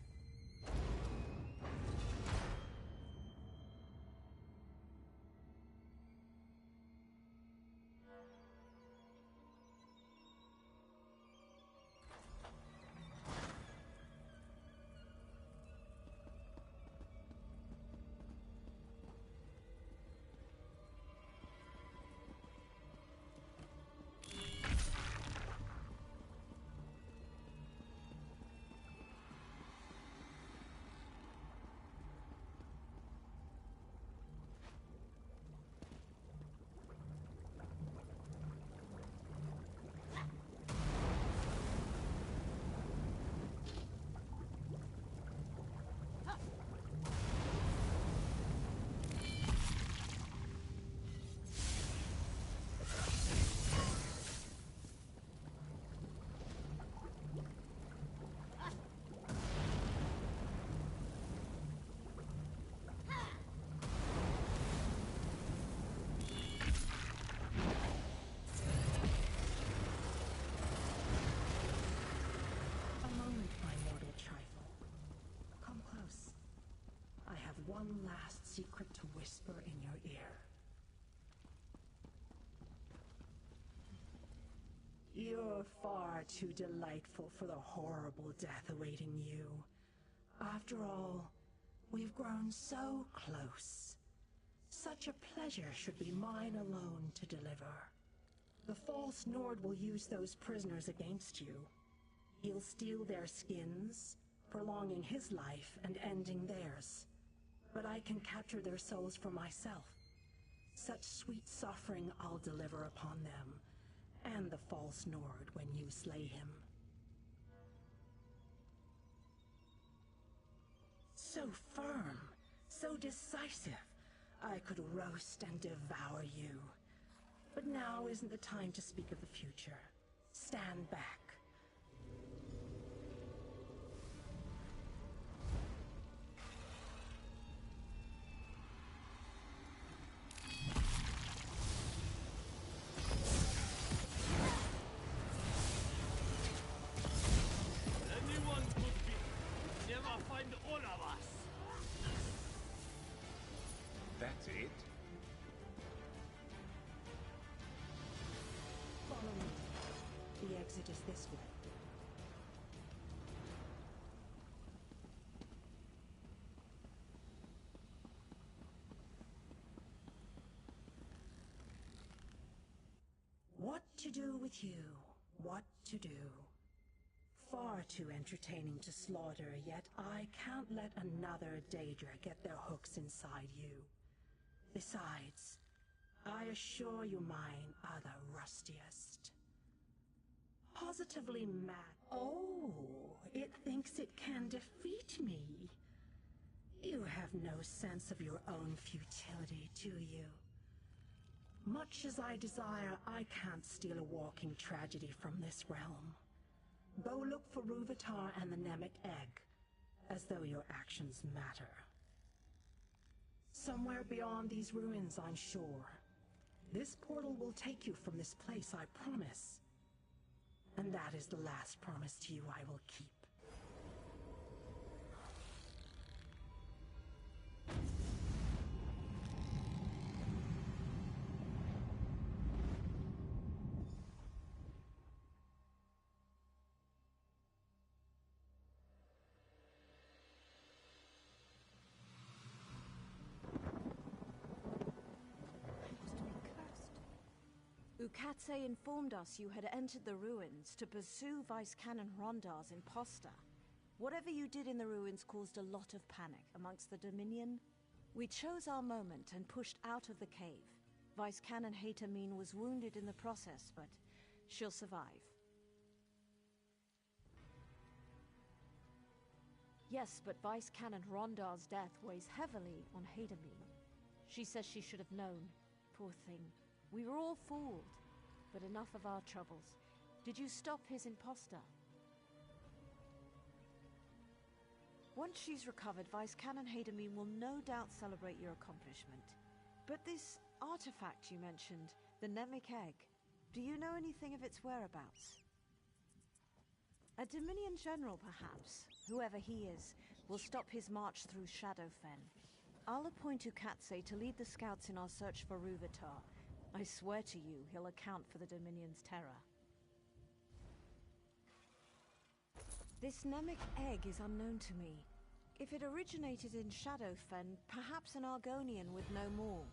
one last secret to whisper in your ear. You're far too delightful for the horrible death awaiting you. After all, we've grown so close. Such a pleasure should be mine alone to deliver. The false Nord will use those prisoners against you. He'll steal their skins, prolonging his life and ending theirs. But I can capture their souls for myself. Such sweet suffering I'll deliver upon them, and the false Nord when you slay him. So firm, so decisive. I could roast and devour you. But now isn't the time to speak of the future. Stand back. Anyone could be. Never find all of us. That's it? Follow me. The exit is this way. What to do with you? What to do? Far too entertaining to slaughter, yet I can't let another Daedra get their hooks inside you. Besides, I assure you mine are the rustiest. Positively mad. Oh, it thinks it can defeat me. You have no sense of your own futility, do you? Much as I desire, I can't steal a walking tragedy from this realm. Go look for Rúvitar and the Nemic Egg, as though your actions matter. Somewhere beyond these ruins, I'm sure. This portal will take you from this place, I promise. And that is the last promise to you I will keep. Ukatse informed us you had entered the ruins to pursue Vice Canon Rondar's imposter. Whatever you did in the ruins caused a lot of panic amongst the Dominion. We chose our moment and pushed out of the cave. Vice Canon Haytamine was wounded in the process, but she'll survive. Yes, but Vice Canon Rondar's death weighs heavily on Haytamine. She says she should have known. Poor thing. We were all fooled, but enough of our troubles. Did you stop his imposter? Once she's recovered, Vice Canon Haytamine will no doubt celebrate your accomplishment. But this artifact you mentioned, the Nemic Egg, do you know anything of its whereabouts? A Dominion general, perhaps, whoever he is, will stop his march through Shadowfen. I'll appoint Ukatse to lead the scouts in our search for Rúvitar. I swear to you, he'll account for the Dominion's terror. This Nemic Egg is unknown to me. If it originated in Shadowfen, perhaps an Argonian would know more.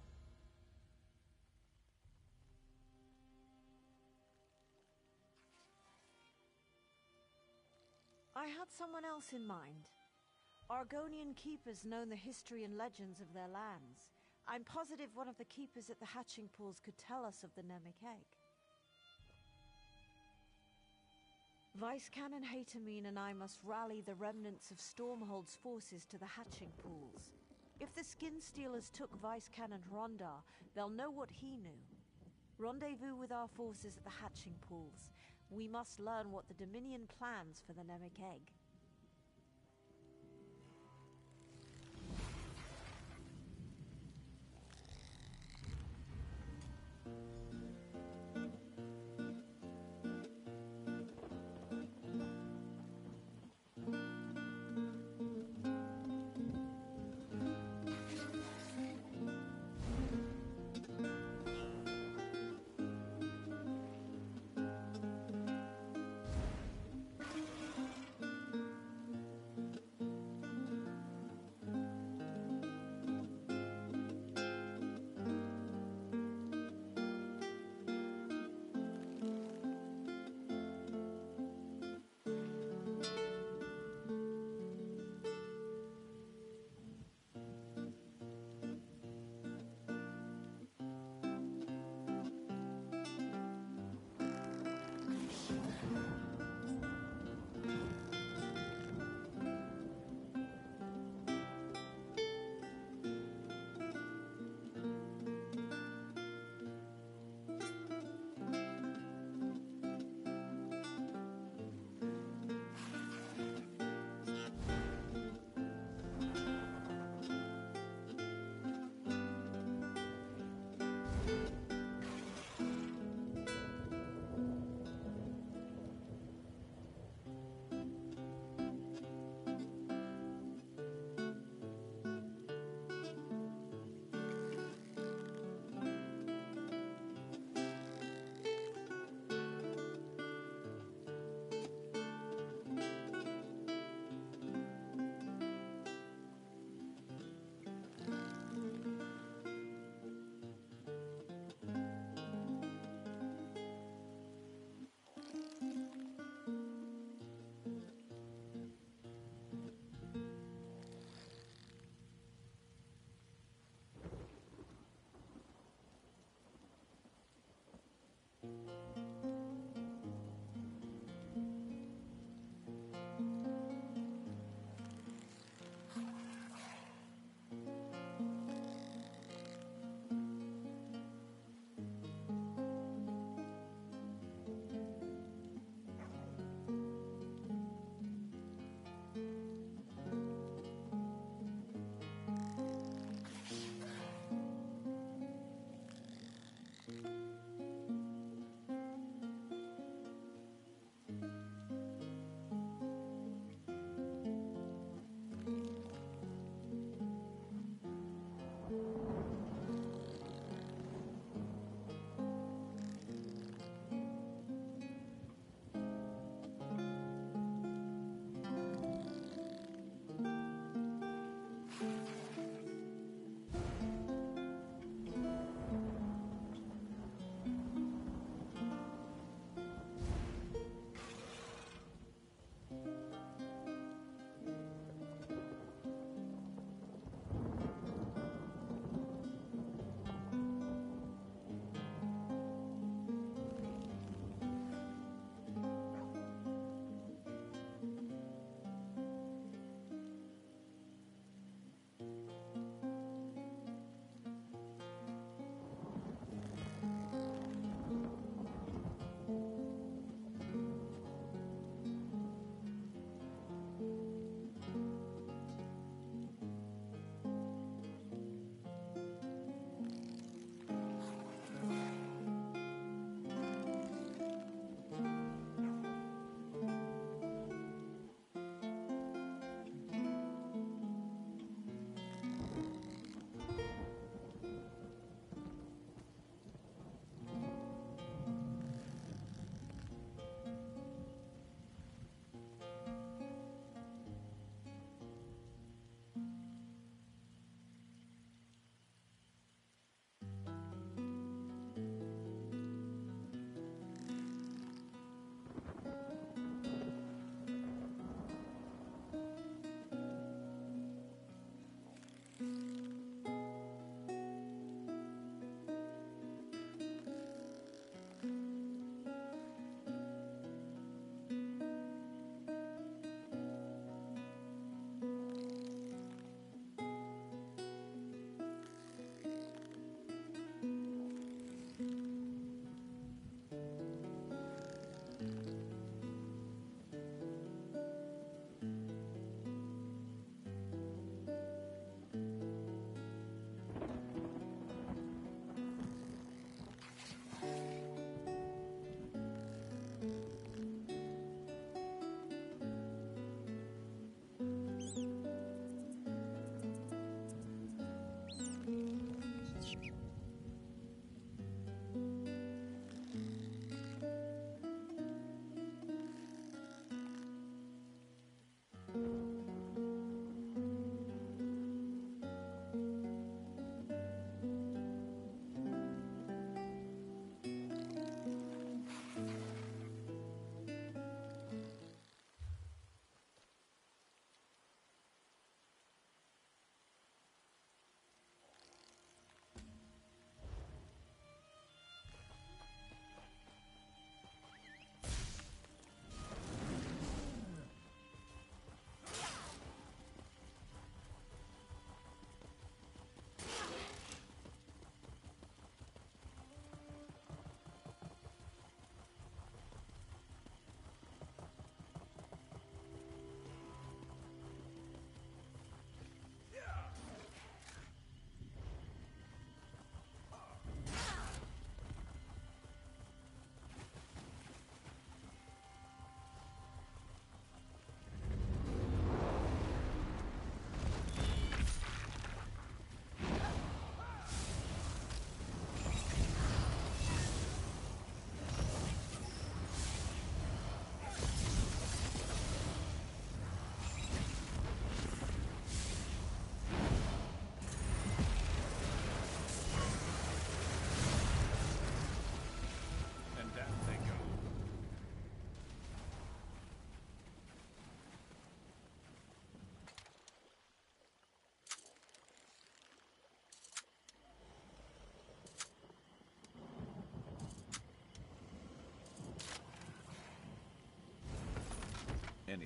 I had someone else in mind. Argonian keepers know the history and legends of their lands. I'm positive one of the keepers at the hatching pools could tell us of the Nemic Egg. Vice Canon Haytamine and I must rally the remnants of Stormhold's forces to the hatching pools. If the Skin Stealers took Vice Canon Rondar, they'll know what he knew. Rendezvous with our forces at the hatching pools. We must learn what the Dominion plans for the Nemic Egg.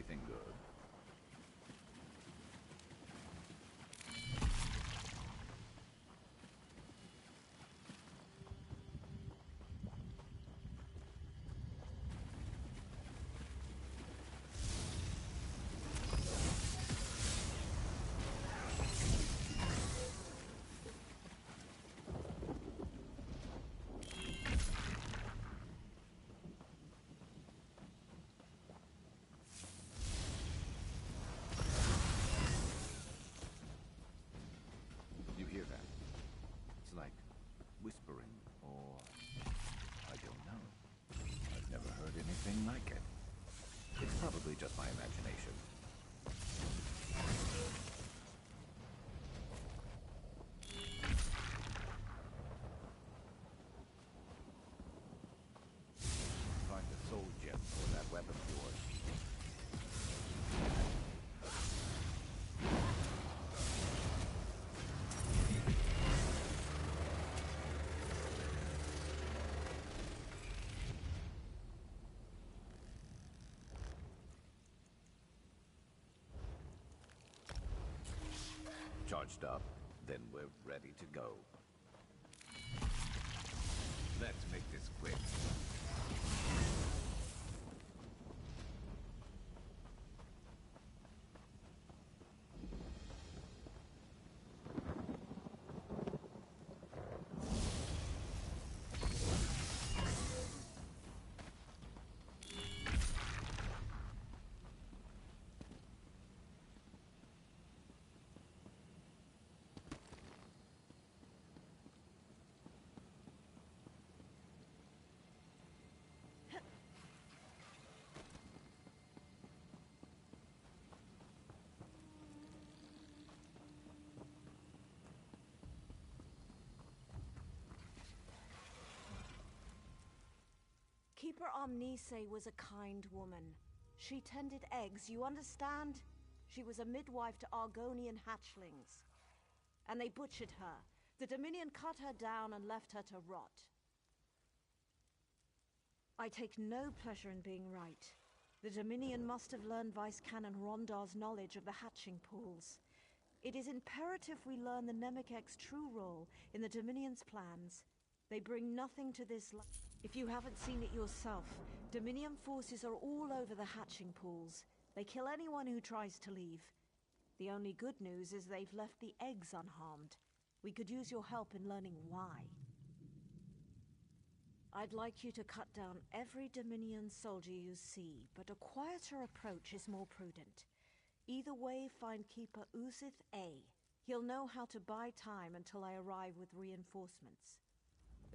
Anything good? You hear that? It's like whispering, or I don't know. I've never heard anything like it. It's probably just my imagination. Find the soul gem for that weapon of yours. Charged up, then we're ready to go. Let's make this quick. Keeper Omnise was a kind woman. She tended eggs, you understand? She was a midwife to Argonian hatchlings. And they butchered her. The Dominion cut her down and left her to rot. I take no pleasure in being right. The Dominion must have learned Vice Canon Rondar's knowledge of the hatching pools. It is imperative we learn the Nemekek's true role in the Dominion's plans. They bring nothing to this life. If you haven't seen it yourself, Dominion forces are all over the hatching pools. They kill anyone who tries to leave. The only good news is they've left the eggs unharmed. We could use your help in learning why. I'd like you to cut down every Dominion soldier you see, but a quieter approach is more prudent. Either way, find Keeper Uzith A. He'll know how to buy time until I arrive with reinforcements.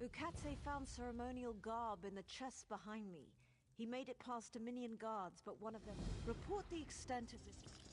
Ukatse found ceremonial garb in the chest behind me. He made it past Dominion guards, but one of them... Report the extent of this...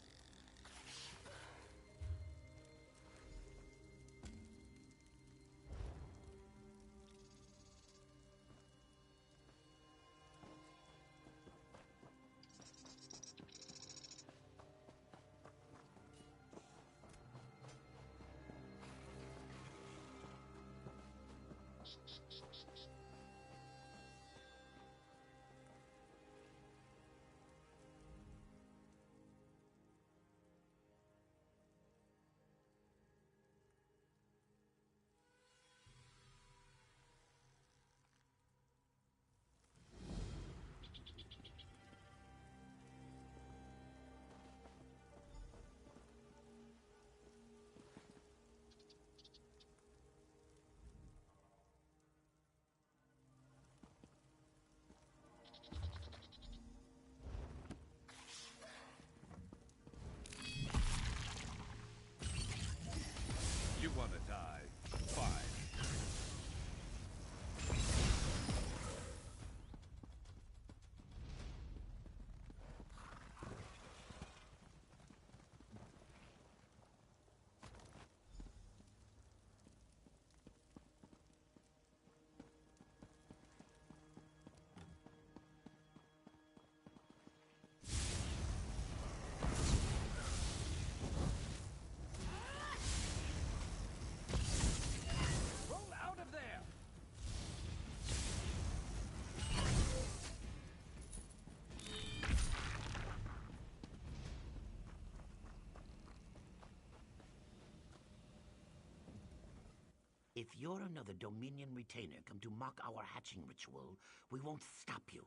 If you're another Dominion retainer come to mock our hatching ritual, we won't stop you.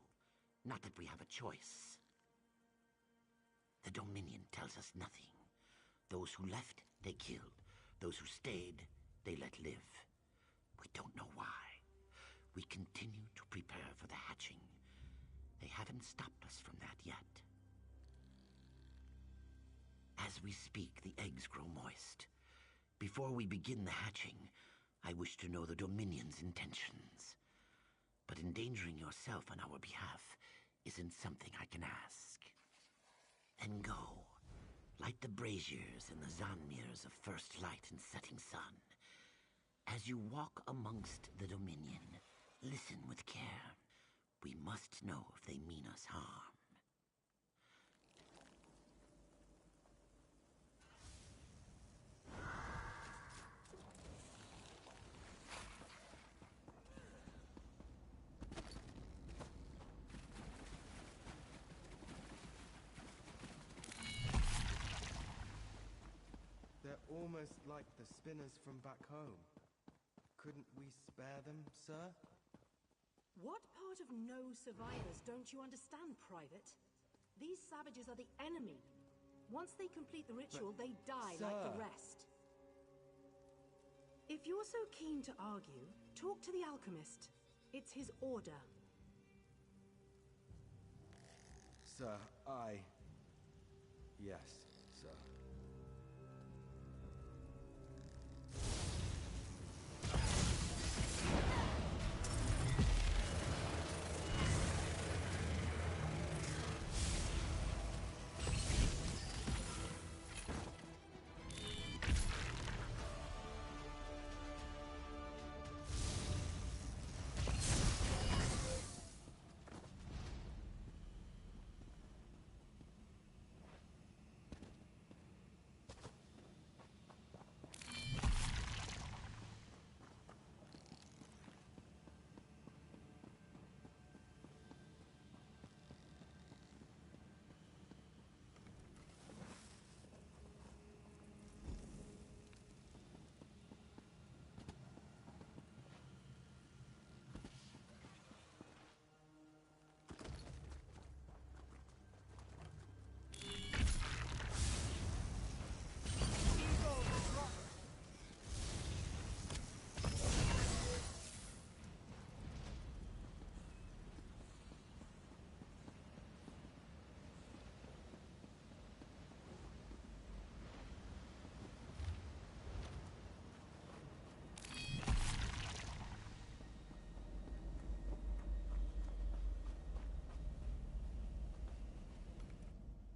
Not that we have a choice. The Dominion tells us nothing. Those who left, they killed. Those who stayed, they let live. We don't know why. We continue to prepare for the hatching. They haven't stopped us from that yet. As we speak, the eggs grow moist. Before we begin the hatching, I wish to know the Dominion's intentions. But endangering yourself on our behalf isn't something I can ask. Then go. Light the braziers and the Zanmirs of first light and setting sun. As you walk amongst the Dominion, listen with care. We must know if they mean us harm. They're almost like the spinners from back home. Couldn't we spare them, sir? What part of no survivors don't you understand, Private? These savages are the enemy. Once they complete the ritual, they die like the rest. If you're so keen to argue, talk to the alchemist. It's his order. Sir, Yes, sir.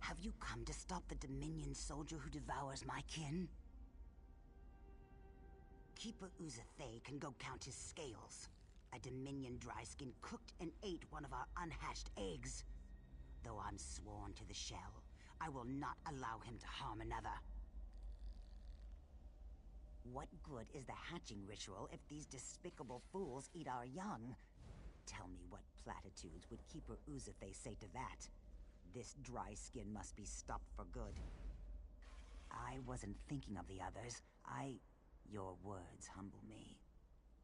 Have you come to stop the Dominion soldier who devours my kin? Keeper Uzathay can go count his scales. A Dominion dryskin cooked and ate one of our unhatched eggs. Though I'm sworn to the shell, I will not allow him to harm another. What good is the hatching ritual if these despicable fools eat our young? Tell me what platitudes would Keeper Uzathay say to that? This dry skin must be stopped for good. I wasn't thinking of the others. Your words humble me.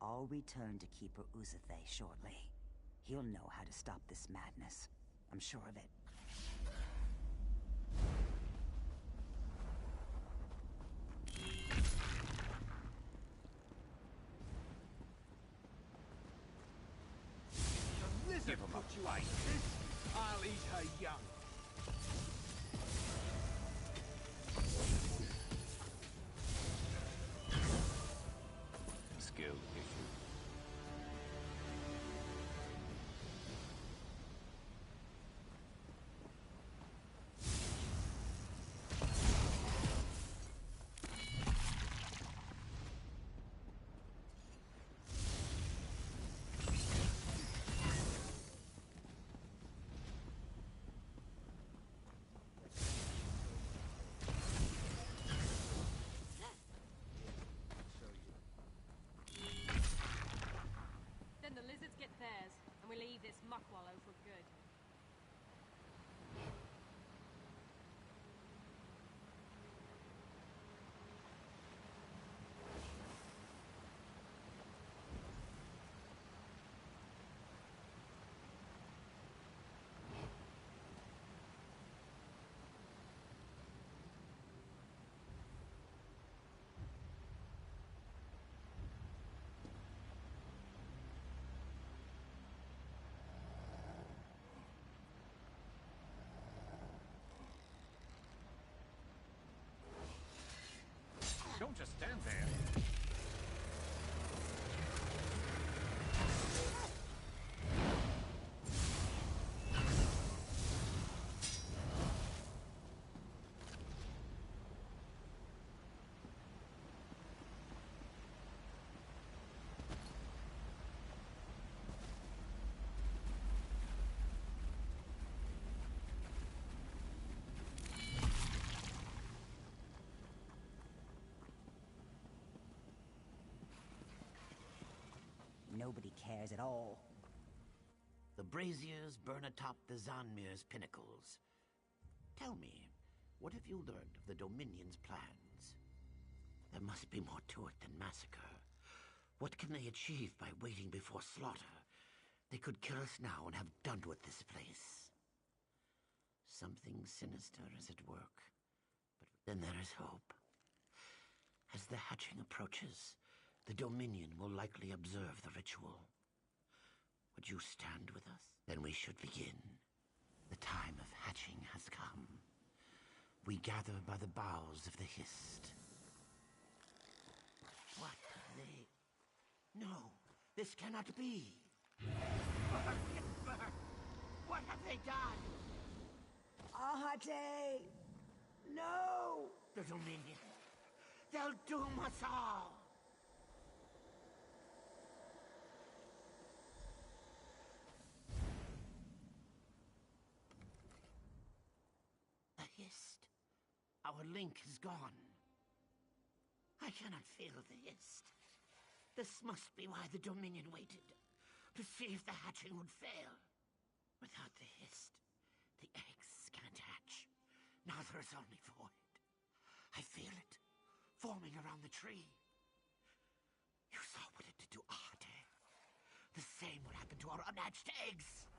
I'll return to Keeper Uzathay shortly. He'll know how to stop this madness. I'm sure of it. The lizard put you like this? I'll eat her young. Skill issue. Don't just stand there. Nobody cares at all. The braziers burn atop the Zanmir's pinnacles. Tell me, what have you learned of the Dominion's plans? There must be more to it than massacre. What can they achieve by waiting before slaughter? They could kill us now and have done with this place. Something sinister is at work, but then there is hope. As the hatching approaches, the Dominion will likely observe the ritual. Would you stand with us? Then we should begin. The time of hatching has come. We gather by the boughs of the Hist. What have they... No, this cannot be. What have they done? Ahate! No! The Dominion. They'll doom us all. The Hist. Our link is gone. I cannot feel the Hist. This must be why the Dominion waited, to see if the hatching would fail. Without the Hist, the eggs can't hatch. Now there is only void. I feel it, forming around the tree. You saw what it did to Arte. The same would happen to our unhatched eggs.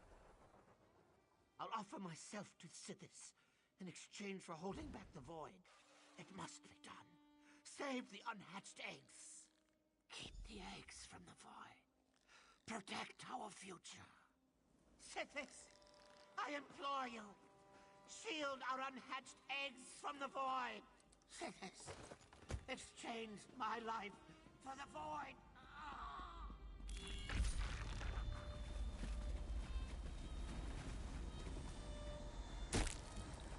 I'll offer myself to Sithis in exchange for holding back the void. It must be done. Save the unhatched eggs. Keep the eggs from the void. Protect our future. Sithis, I implore you. Shield our unhatched eggs from the void. Sithis, exchange my life for the void.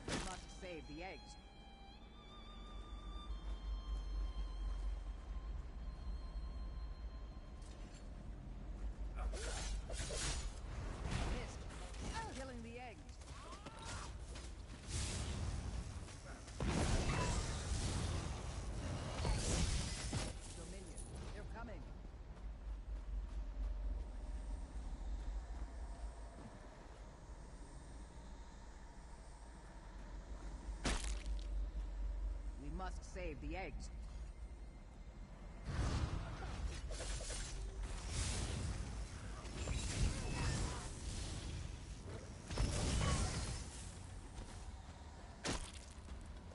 We must save the eggs. Missed. Killing the eggs. Dominion, they're coming. We must save the eggs.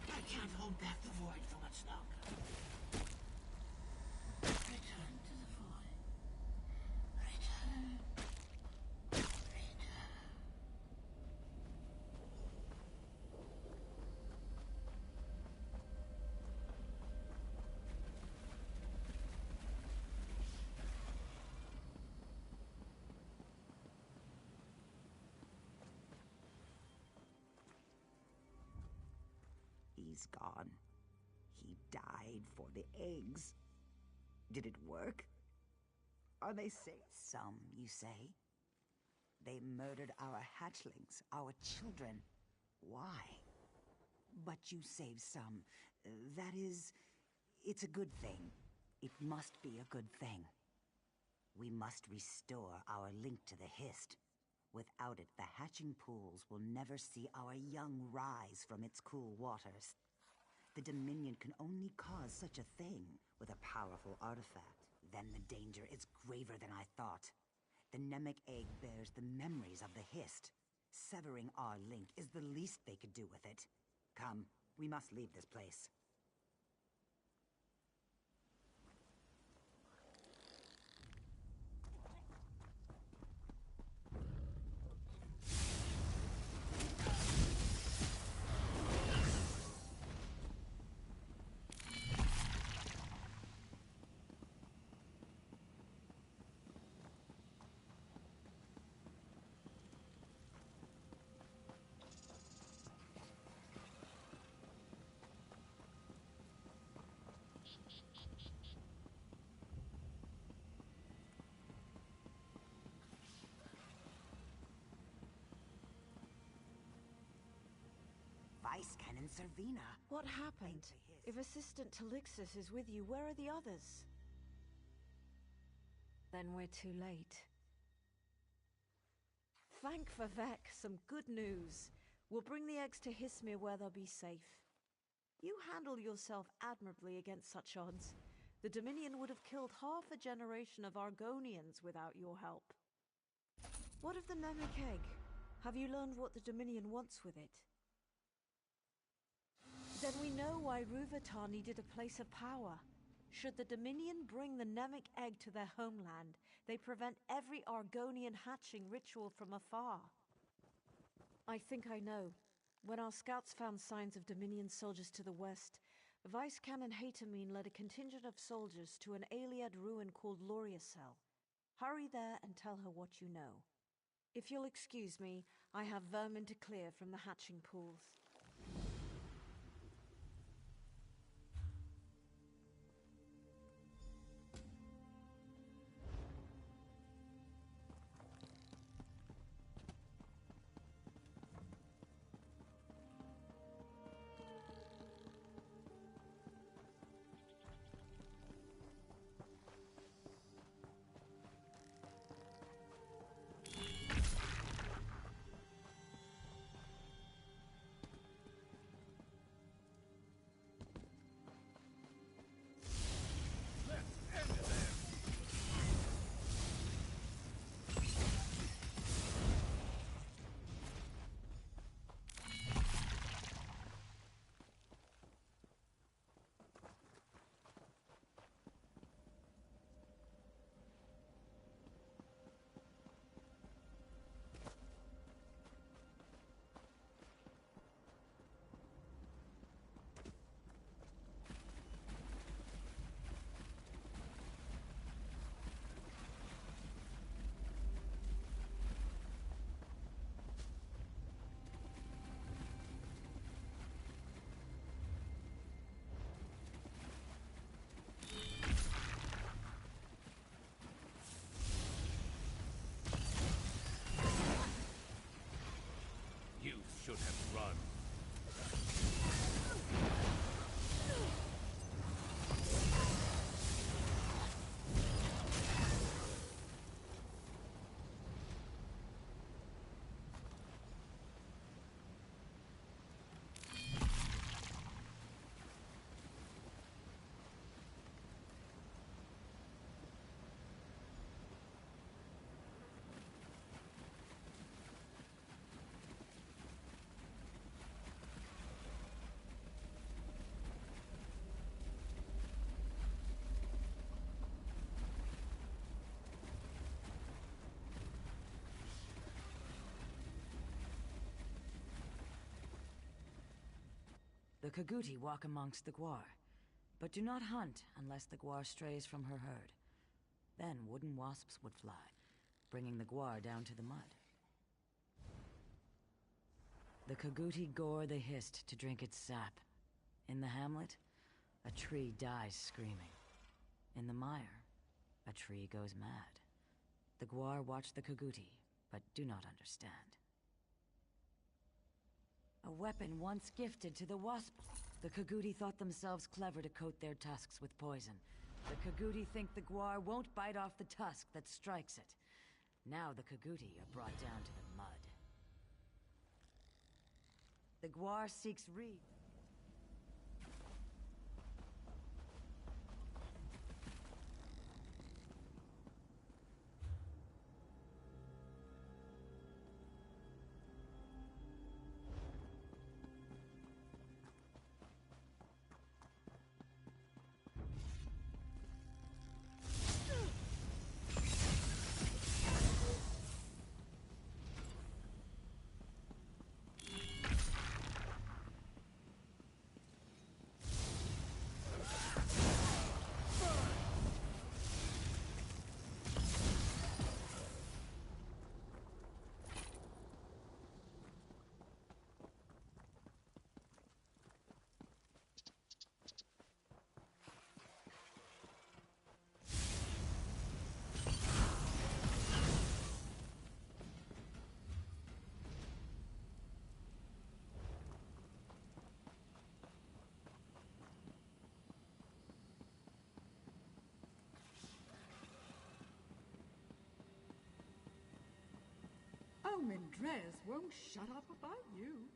I can't hold back the void for much longer. Return to the void. Return. He's gone. He died for the eggs. Did it work? Are they safe? Some, you say? They murdered our hatchlings, our children. Why? But you saved some. That is... it's a good thing. It must be a good thing. We must restore our link to the Hist. Without it, the hatching pools will never see our young rise from its cool waters. The Dominion can only cause such a thing with a powerful artifact. Then the danger is graver than I thought. The Nemec egg bears the memories of the Hist. Severing our link is the least they could do with it. Come, we must leave this place. Vice Cannon Servina. What happened? If Assistant Talixis is with you, where are the others? Then we're too late. Thank Vivek, some good news. We'll bring the eggs to Hismir where they'll be safe. You handle yourself admirably against such odds. The Dominion would have killed half a generation of Argonians without your help. What of the Namek egg? Have you learned what the Dominion wants with it? Then we know why Ruvatar needed a place of power. Should the Dominion bring the Namek egg to their homeland, they prevent every Argonian hatching ritual from afar. I think I know. When our scouts found signs of Dominion soldiers to the west, Vice Canon Hatamine led a contingent of soldiers to an Aliad ruin called Loriacel. Hurry there and tell her what you know. If you'll excuse me, I have vermin to clear from the hatching pools. Should have run. The Kaguti walk amongst the Gwar, but do not hunt unless the Gwar strays from her herd. Then wooden wasps would fly, bringing the Gwar down to the mud. The Kaguti gore the Hist to drink its sap. In the hamlet, a tree dies screaming. In the mire, a tree goes mad. The Gwar watch the Kaguti, but do not understand. A weapon once gifted to the wasp. The Kaguti thought themselves clever to coat their tusks with poison. The Kaguti think the Gwar won't bite off the tusk that strikes it. Now the Kaguti are brought down to the mud. The Gwar seeks reed. prayers won't shut up about you.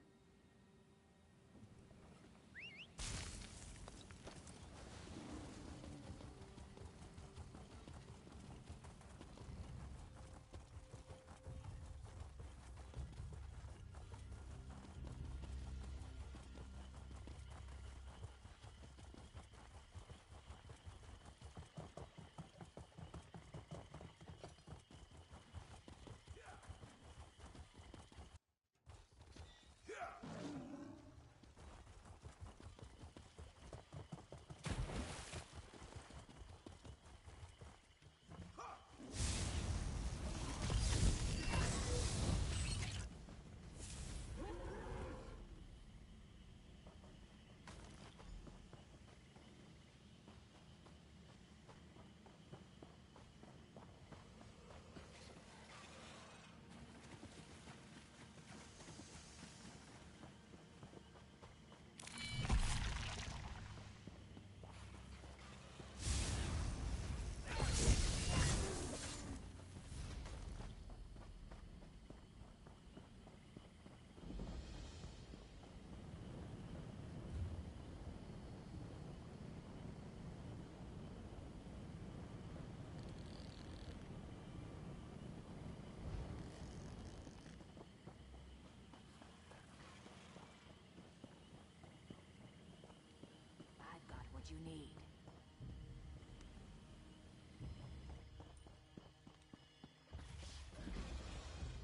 You need.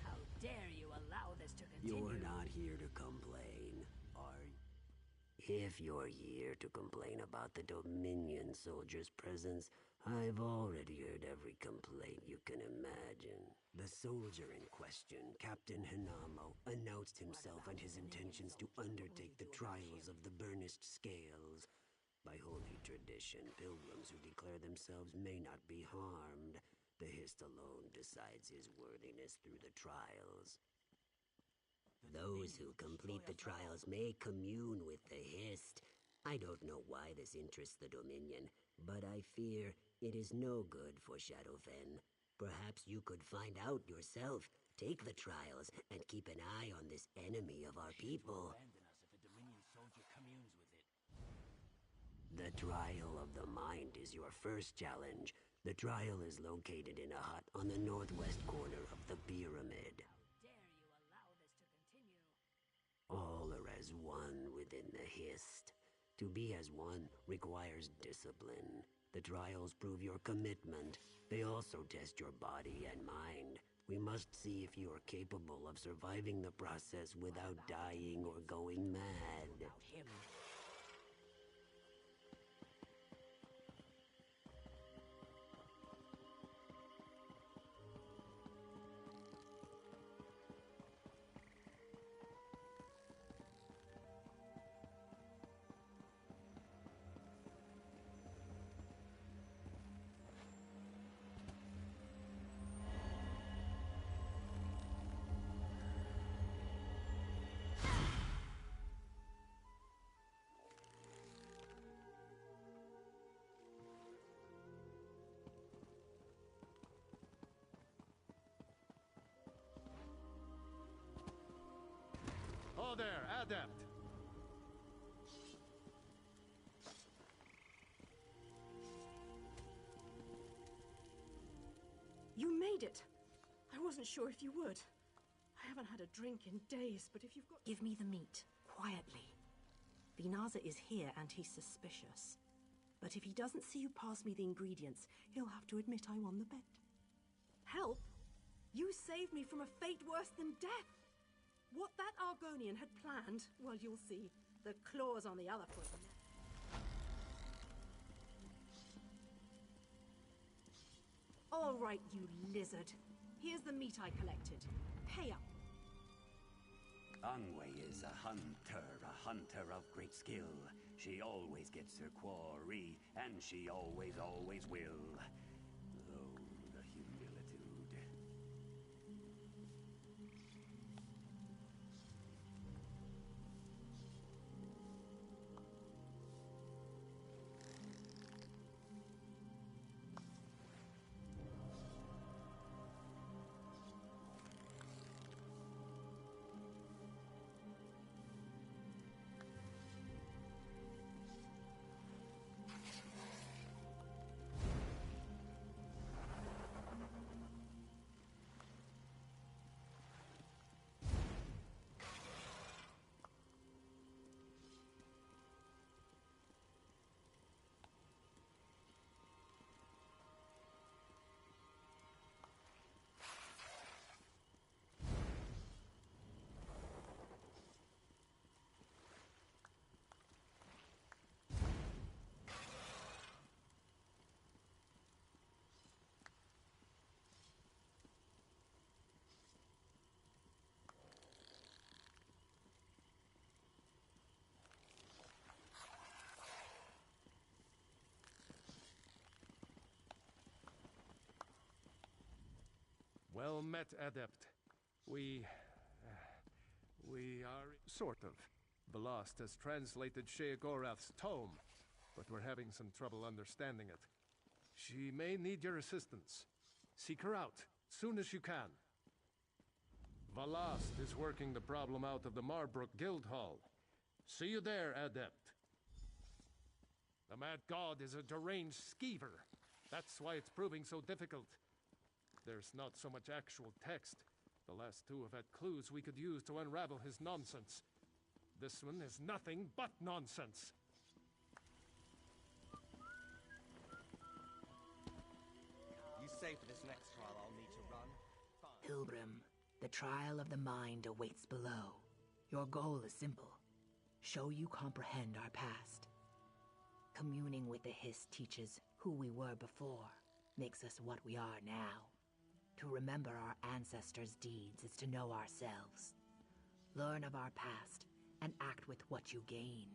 How dare you allow this to continue? You're not here to complain, are you? If you're here to complain about the Dominion soldiers' presence, I've already heard every complaint you can imagine. The soldier in question, Captain Hinamo, announced himself and his intentions to undertake the trials of the burnished scales. By holy tradition, pilgrims who declare themselves may not be harmed. The Hist alone decides his worthiness through the trials. Those who complete the trials may commune with the Hist. I don't know why this interests the Dominion, but I fear it is no good for Shadowfen. Perhaps you could find out yourself, take the trials, and keep an eye on this enemy of our people. The trial of the mind is your first challenge. The trial is located in a hut on the northwest corner of the pyramid. All are as one within the Hist. To be as one requires discipline. The trials prove your commitment. They also test your body and mind. We must see if you are capable of surviving the process without dying or going mad. Hello there, Adept! You made it! I wasn't sure if you would. I haven't had a drink in days, but if you've got... Give me the meat, quietly. Vinaza is here and he's suspicious. But if he doesn't see you pass me the ingredients, he'll have to admit I won the bet. Help? You saved me from a fate worse than death! What that Argonian had planned, well, you'll see. The claw's on the other foot now. All right, you lizard. Here's the meat I collected. Pay up. Angwei is a hunter of great skill. She always gets her quarry, and she always will. Oh, the humilitude. Well met, Adept. We are... sort of. Belast has translated Sheogorath's tome, but we're having some trouble understanding it. She may need your assistance. Seek her out, soon as you can. Valast is working the problem out of the Marbrook Guildhall. See you there, Adept. The Mad God is a deranged skeever. That's why it's proving so difficult. There's not so much actual text. The last two have had clues we could use to unravel his nonsense. This one is nothing but nonsense. You say for this next trial I'll need to run? Fine. Pilgrim, the trial of the mind awaits below. Your goal is simple. Show you comprehend our past. Communing with the Hiss teaches who we were before, makes us what we are now. To remember our ancestors' deeds is to know ourselves. Learn of our past, and act with what you gain.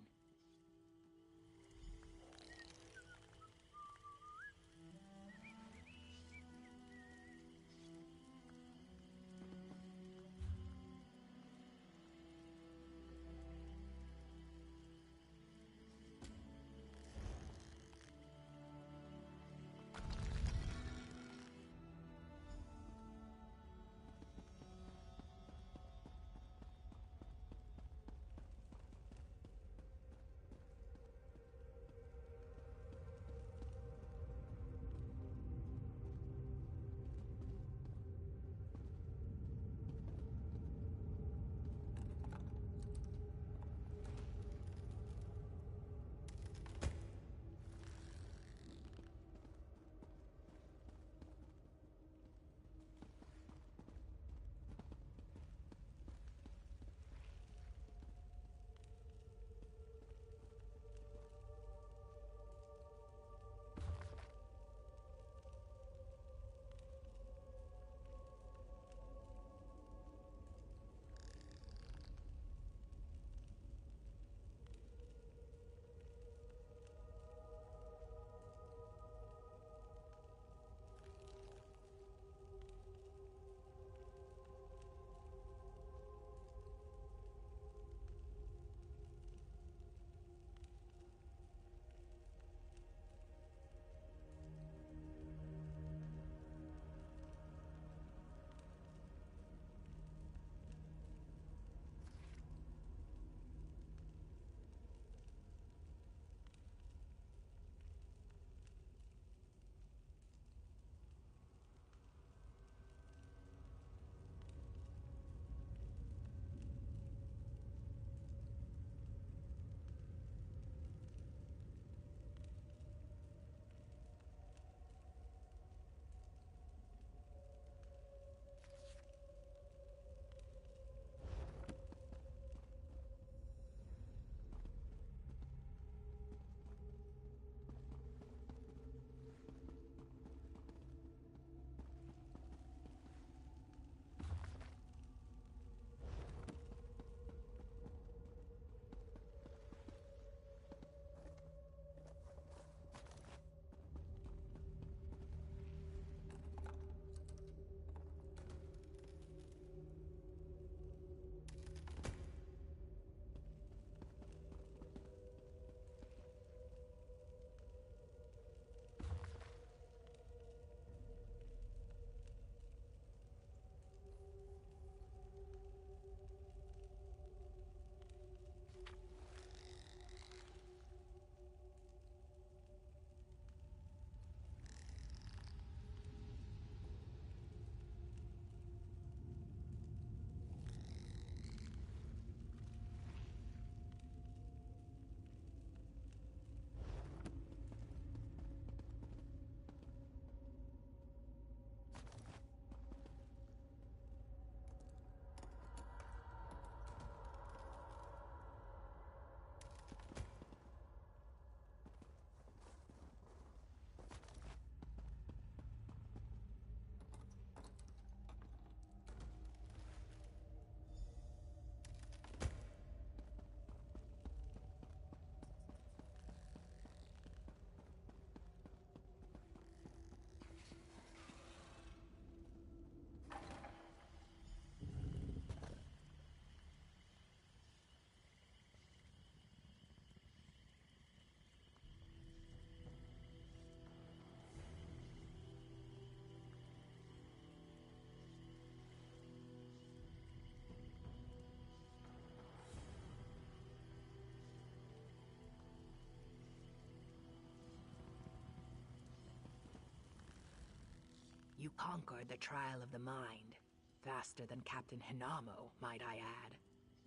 You conquered the trial of the mind. Faster than Captain Hinamo, might I add.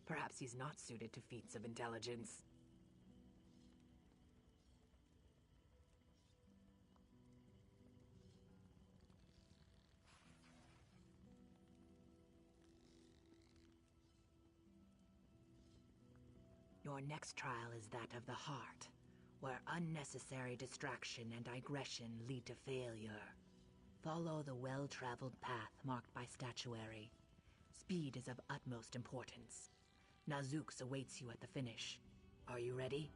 Perhaps he's not suited to feats of intelligence. Your next trial is that of the heart, where unnecessary distraction and digression lead to failure. Follow the well-traveled path marked by statuary. Speed is of utmost importance. Nazux awaits you at the finish. Are you ready?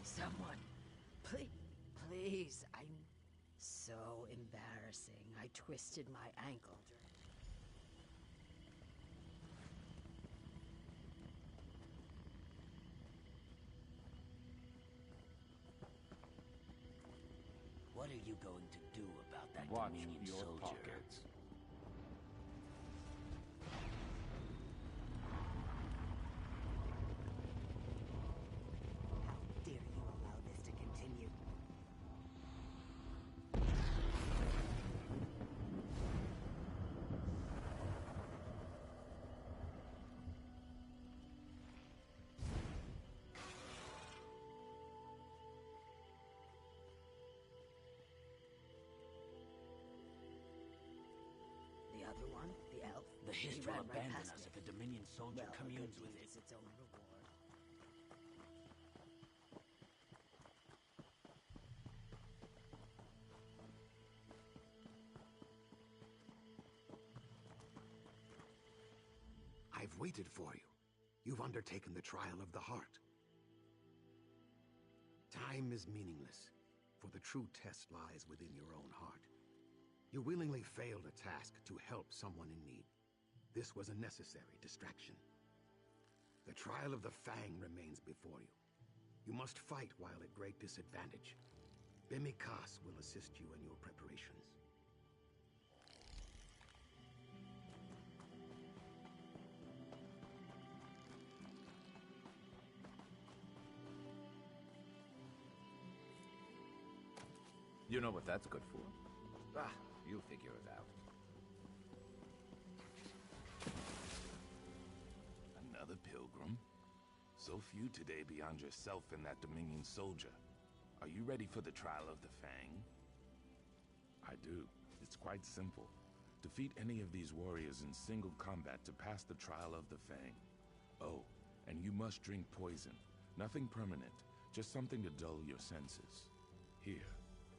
Someone, please, I'm so embarrassing. I twisted my ankle during... What are you going to do about that Watch Dominion your soldier? pockets. How dare you allow this to continue? The other one, the elf. The he Hist will ran right abandon past us it. if a Dominion soldier Well, a communes good with deed it. is its own reward. I've waited for you. You've undertaken the trial of the heart. Time is meaningless, for the true test lies within your own heart. You willingly failed a task to help someone in need. This was a necessary distraction. The trial of the Fang remains before you. You must fight while at great disadvantage. Bimikas will assist you in your preparations. You know what that's good for? Ah, you'll figure it out. Another pilgrim? So few today beyond yourself and that Dominion soldier. Are you ready for the trial of the Fang? I do. It's quite simple. Defeat any of these warriors in single combat to pass the trial of the Fang. Oh, and you must drink poison. Nothing permanent, just something to dull your senses. Here,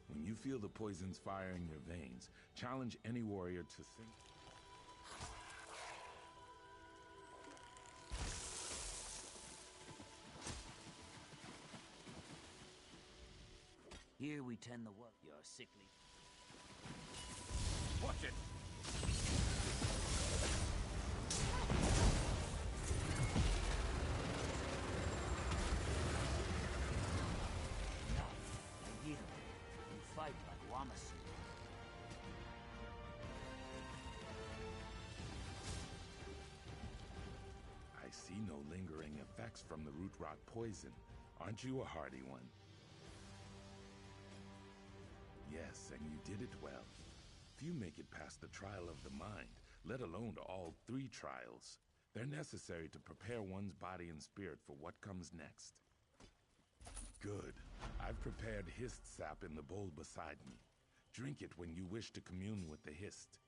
when you feel the poison's fire in your veins, challenge any warrior to think. Here we tend the work. You're sickly. Watch it! You fight like Wamasu. I see no lingering effects from the root rot poison. Aren't you a hardy one? Yes, and you did it well. Few make it past the trial of the mind, let alone all three trials. They're necessary to prepare one's body and spirit for what comes next. Good. I've prepared Hist sap in the bowl beside me. Drink it when you wish to commune with the Hist.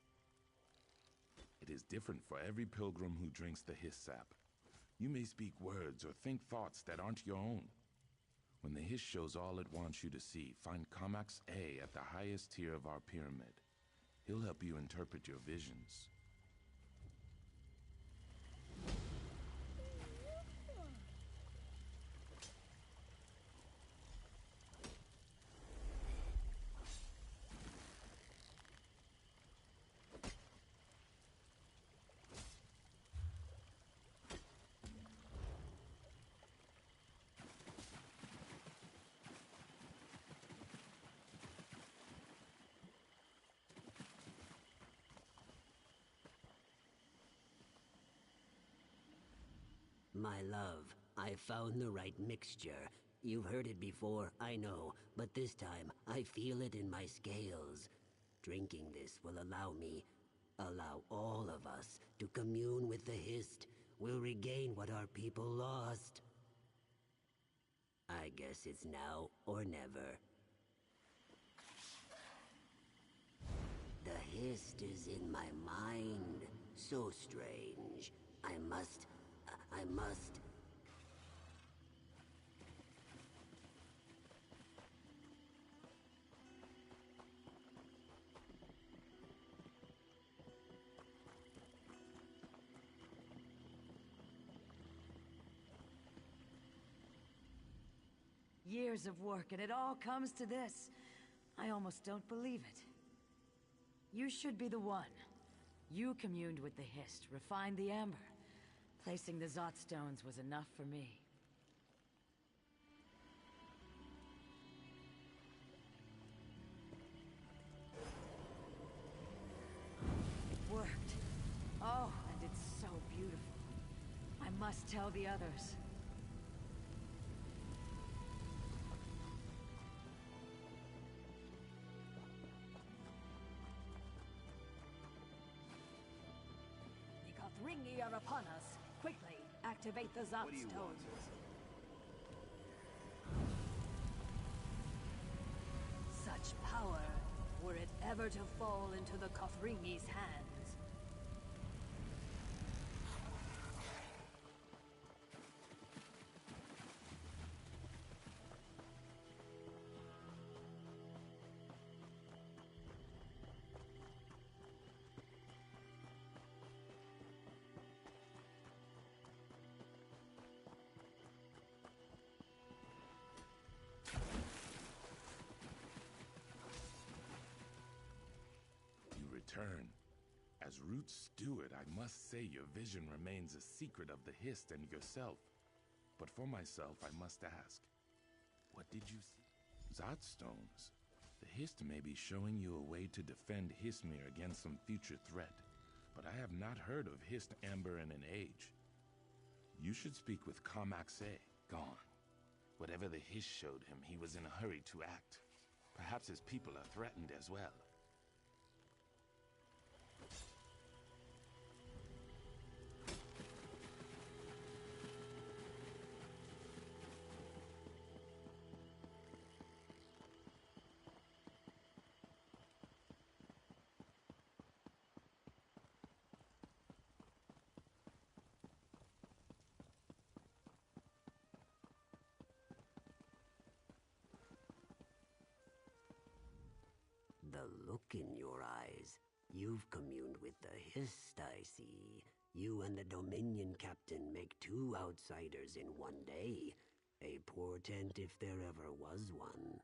It is different for every pilgrim who drinks the Hist sap. You may speak words or think thoughts that aren't your own. When the Hist shows all it wants you to see, find Kamax A at the highest tier of our pyramid. He'll help you interpret your visions. My love, I found the right mixture. You've heard it before, I know, but this time I feel it in my scales. Drinking this will allow all of us to commune with the Hist. We'll regain what our people lost. I guess it's now or never. The Hist is in my mind. So strange. I must... Years of work, and it all comes to this. I almost don't believe it. You should be the one. You communed with the Hist, refined the amber. Placing the Zot stones was enough for me. It worked. Oh, and it's so beautiful. I must tell the others. Ringy are upon us. Quickly, activate the Zot stones. Such power, were it ever to fall into the Kothringi's hands. Return. As Root Steward, I must say your vision remains a secret of the Hist and yourself. But for myself, I must ask, what did you see? Zot stones. The Hist may be showing you a way to defend Hismir against some future threat, but I have not heard of Hist Amber in an age. You should speak with Kamaxe. Gone. Whatever the Hist showed him, he was in a hurry to act. Perhaps his people are threatened as well. The look in your eyes. You've communed with the Hist, I see. You and the Dominion Captain make two outsiders in one day. A portent if there ever was one.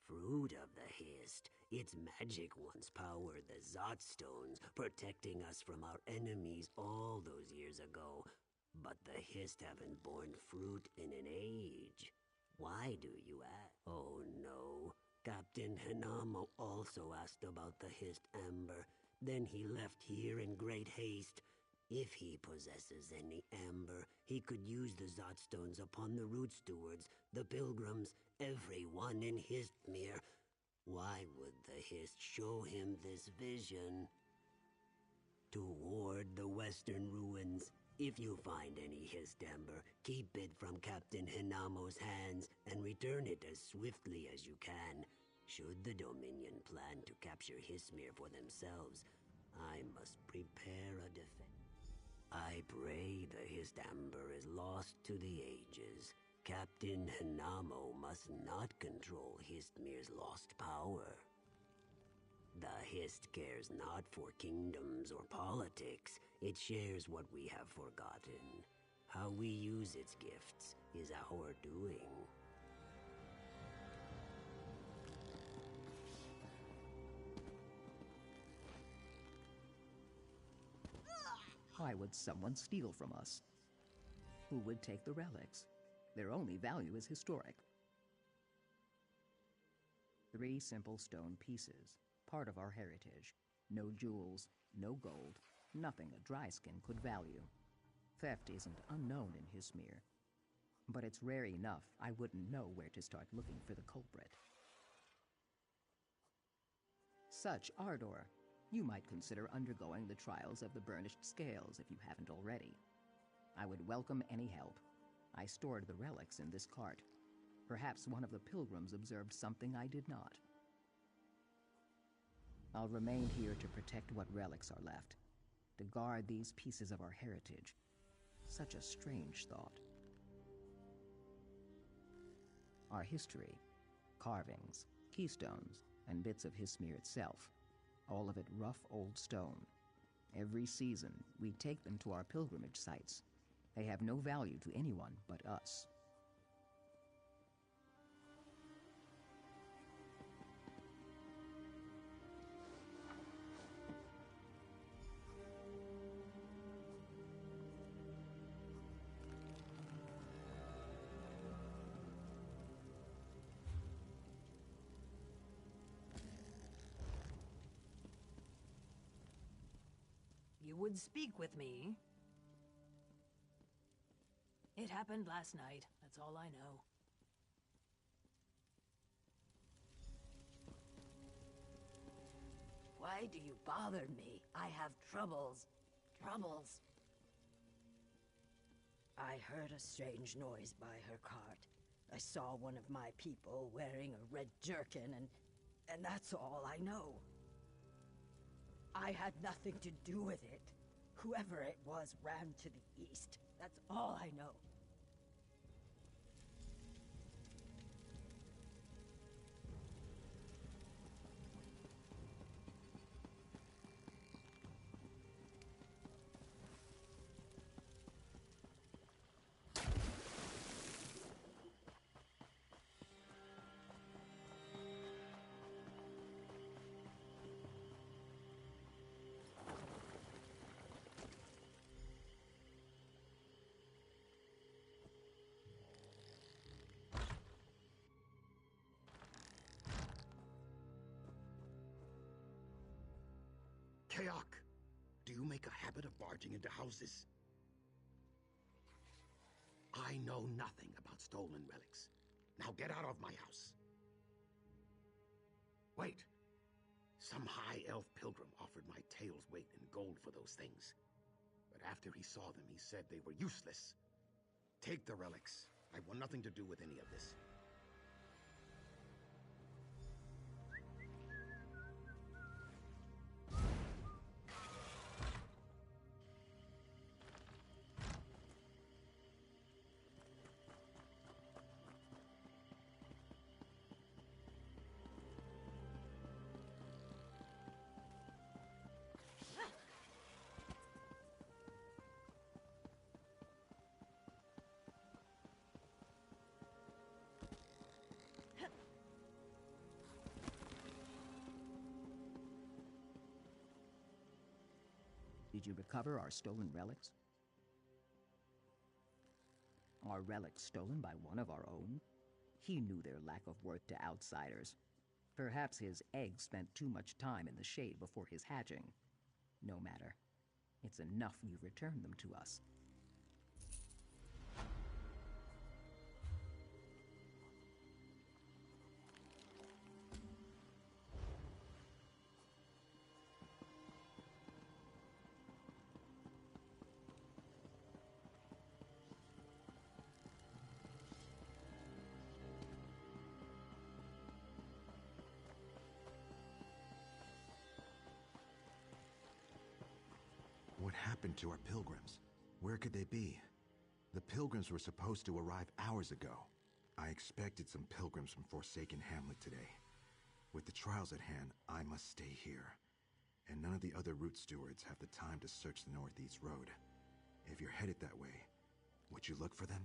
Fruit of the Hist. Its magic once powered the Zot stones, protecting us from our enemies all those years ago. But the Hist haven't borne fruit in an age. Why do you ask? Oh no. Captain Hinamo also asked about the Hist Amber. Then he left here in great haste. If he possesses any amber, he could use the Zot stones upon the Root Stewards, the Pilgrims, everyone in Histmere. Why would the Hist show him this vision? To ward the Western Ruins. If you find any Hist Amber, keep it from Captain Hinamo's hands and return it as swiftly as you can. Should the Dominion plan to capture Hismir for themselves, I must prepare a defense. I pray the Hist Amber is lost to the ages. Captain Hinamo must not control Histmir's lost power. The Hist cares not for kingdoms or politics. It shares what we have forgotten. How we use its gifts is our doing. Why would someone steal from us? Who would take the relics? Their only value is historic. 3 simple stone pieces, part of our heritage. No jewels, no gold, nothing a dry skin could value. Theft isn't unknown in Hismir, but it's rare enough I wouldn't know where to start looking for the culprit. Such ardor, you might consider undergoing the trials of the Burnished Scales if you haven't already. I would welcome any help. I stored the relics in this cart. Perhaps one of the pilgrims observed something I did not. I'll remain here to protect what relics are left, to guard these pieces of our heritage. Such a strange thought. Our history, carvings, keystones, and bits of Hismir itself, all of it rough old stone. Every season, we take them to our pilgrimage sites. They have no value to anyone but us. You would speak with me. It happened last night, that's all I know. Why do you bother me? I have troubles. Troubles. I heard a strange noise by her cart. I saw one of my people wearing a red jerkin, and that's all I know. I had nothing to do with it. Whoever it was ran to the east. That's all I know. Kayak, do you make a habit of barging into houses? I know nothing about stolen relics. Now get out of my house. Wait. Some high elf pilgrim offered my tail's weight in gold for those things. But after he saw them, he said they were useless. Take the relics. I want nothing to do with any of this. Did you recover our stolen relics? Are relics stolen by one of our own? He knew their lack of worth to outsiders. Perhaps his egg spent too much time in the shade before his hatching. No matter. It's enough you return them to us. What happened to our pilgrims? Where could they be? The pilgrims were supposed to arrive hours ago. I expected some pilgrims from Forsaken Hamlet today. With the trials at hand, I must stay here. And none of the other route stewards have the time to search the Northeast Road. If you're headed that way, would you look for them?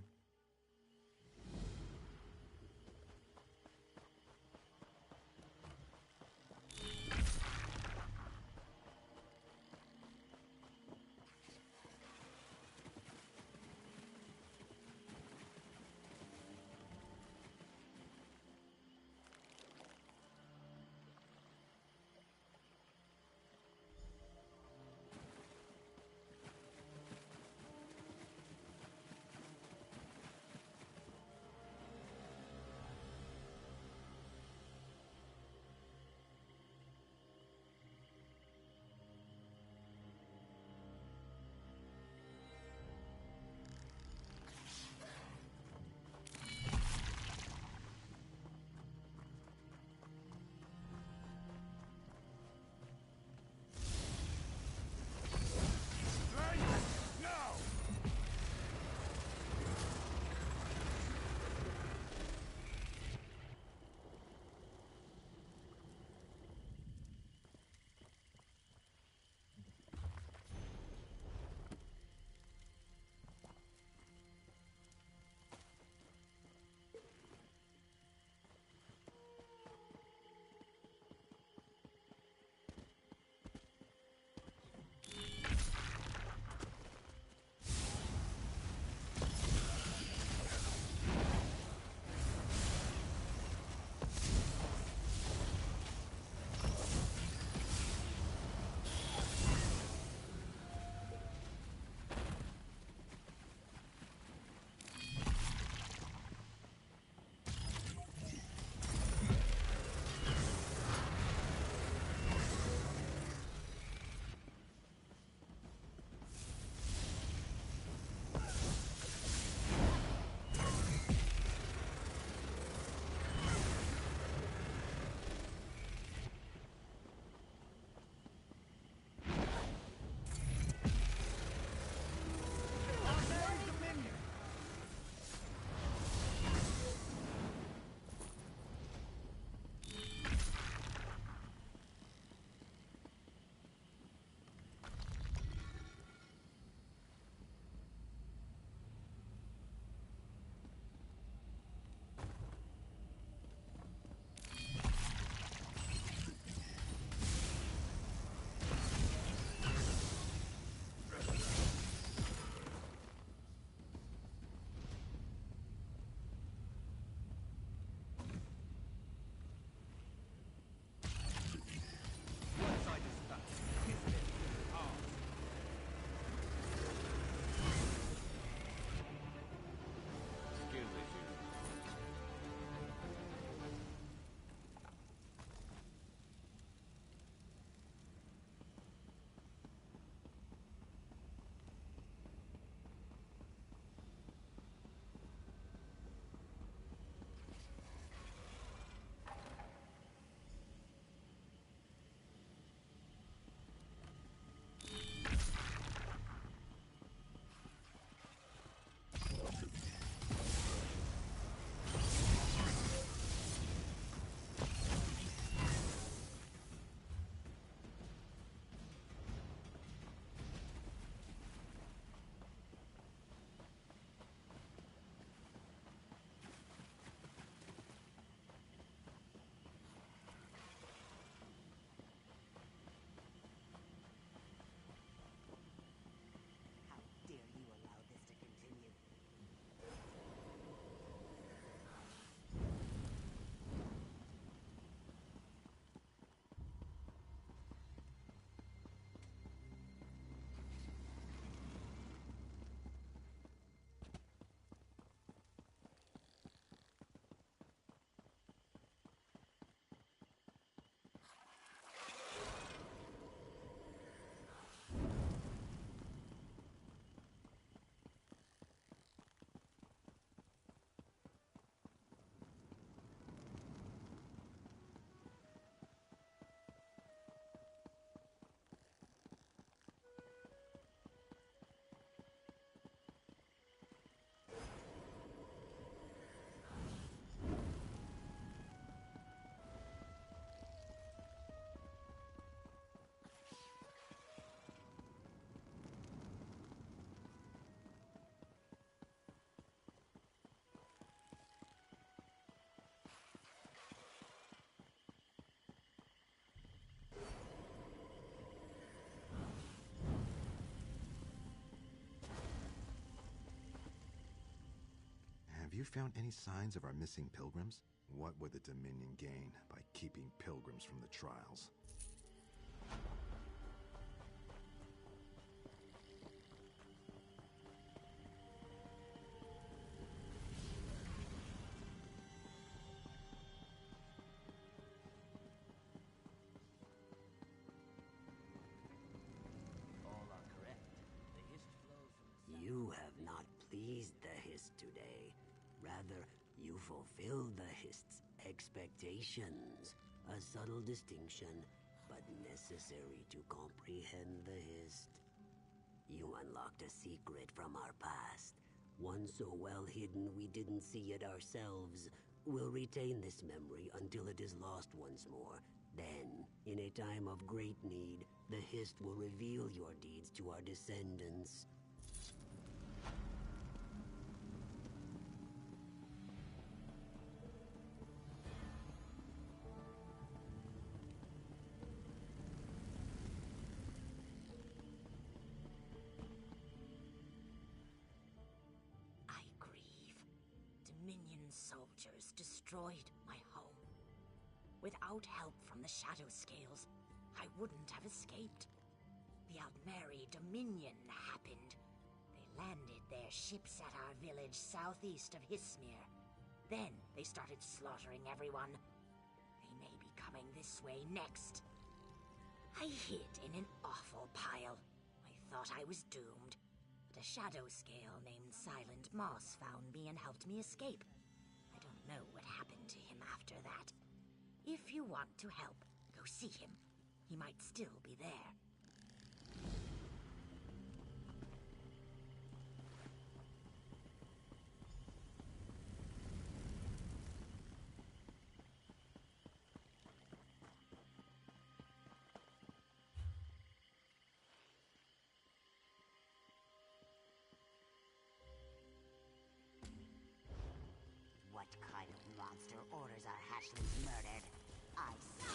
you found any signs of our missing pilgrims? What would the Dominion gain by keeping pilgrims from the trials? All are correct. The hist flows from the... You have not pleased the hist today. Rather, you fulfilled the hist's expectations. A subtle distinction, but necessary to comprehend the hist. You unlocked a secret from our past. One so well hidden we didn't see it ourselves. We'll retain this memory until it is lost once more. Then, in a time of great need, the hist will reveal your deeds to our descendants. Dominion soldiers destroyed my home. Without help from the Shadow Scales, I wouldn't have escaped. The Altmeri Dominion happened. They landed their ships at our village southeast of Hismir. Then they started slaughtering everyone. They may be coming this way next. I hid in an awful pile. I thought I was doomed. But a Shadow Scale named Silent Moss found me and helped me escape. I don't know what happened to him after that. If you want to help, go see him. He might still be there. What kind of monster orders our hatchlings murdered? I see.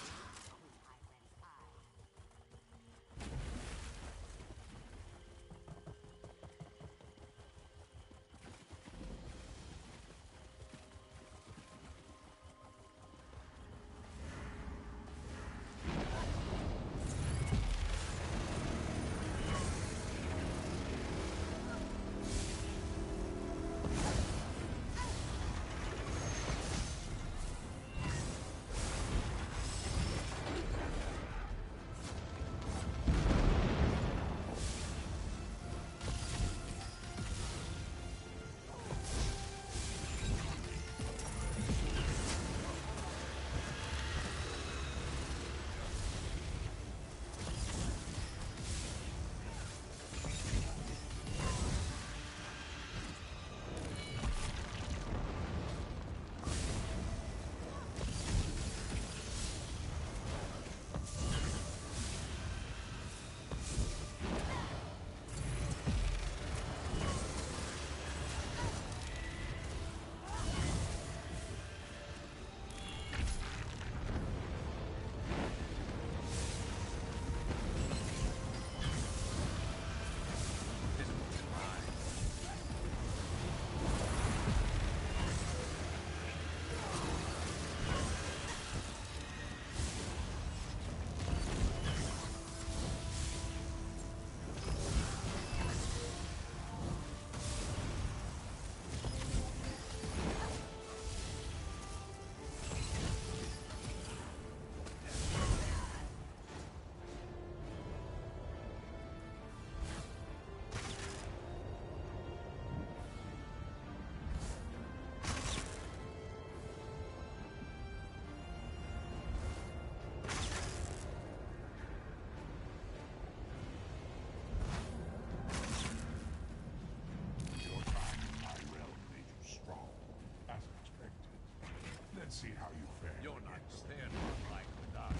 Let's see how you fare. You're not standing like the doctor.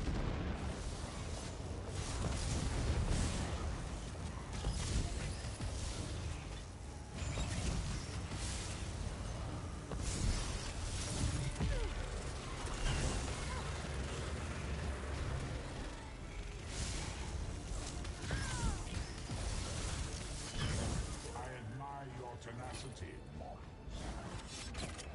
I admire your tenacity, mortals.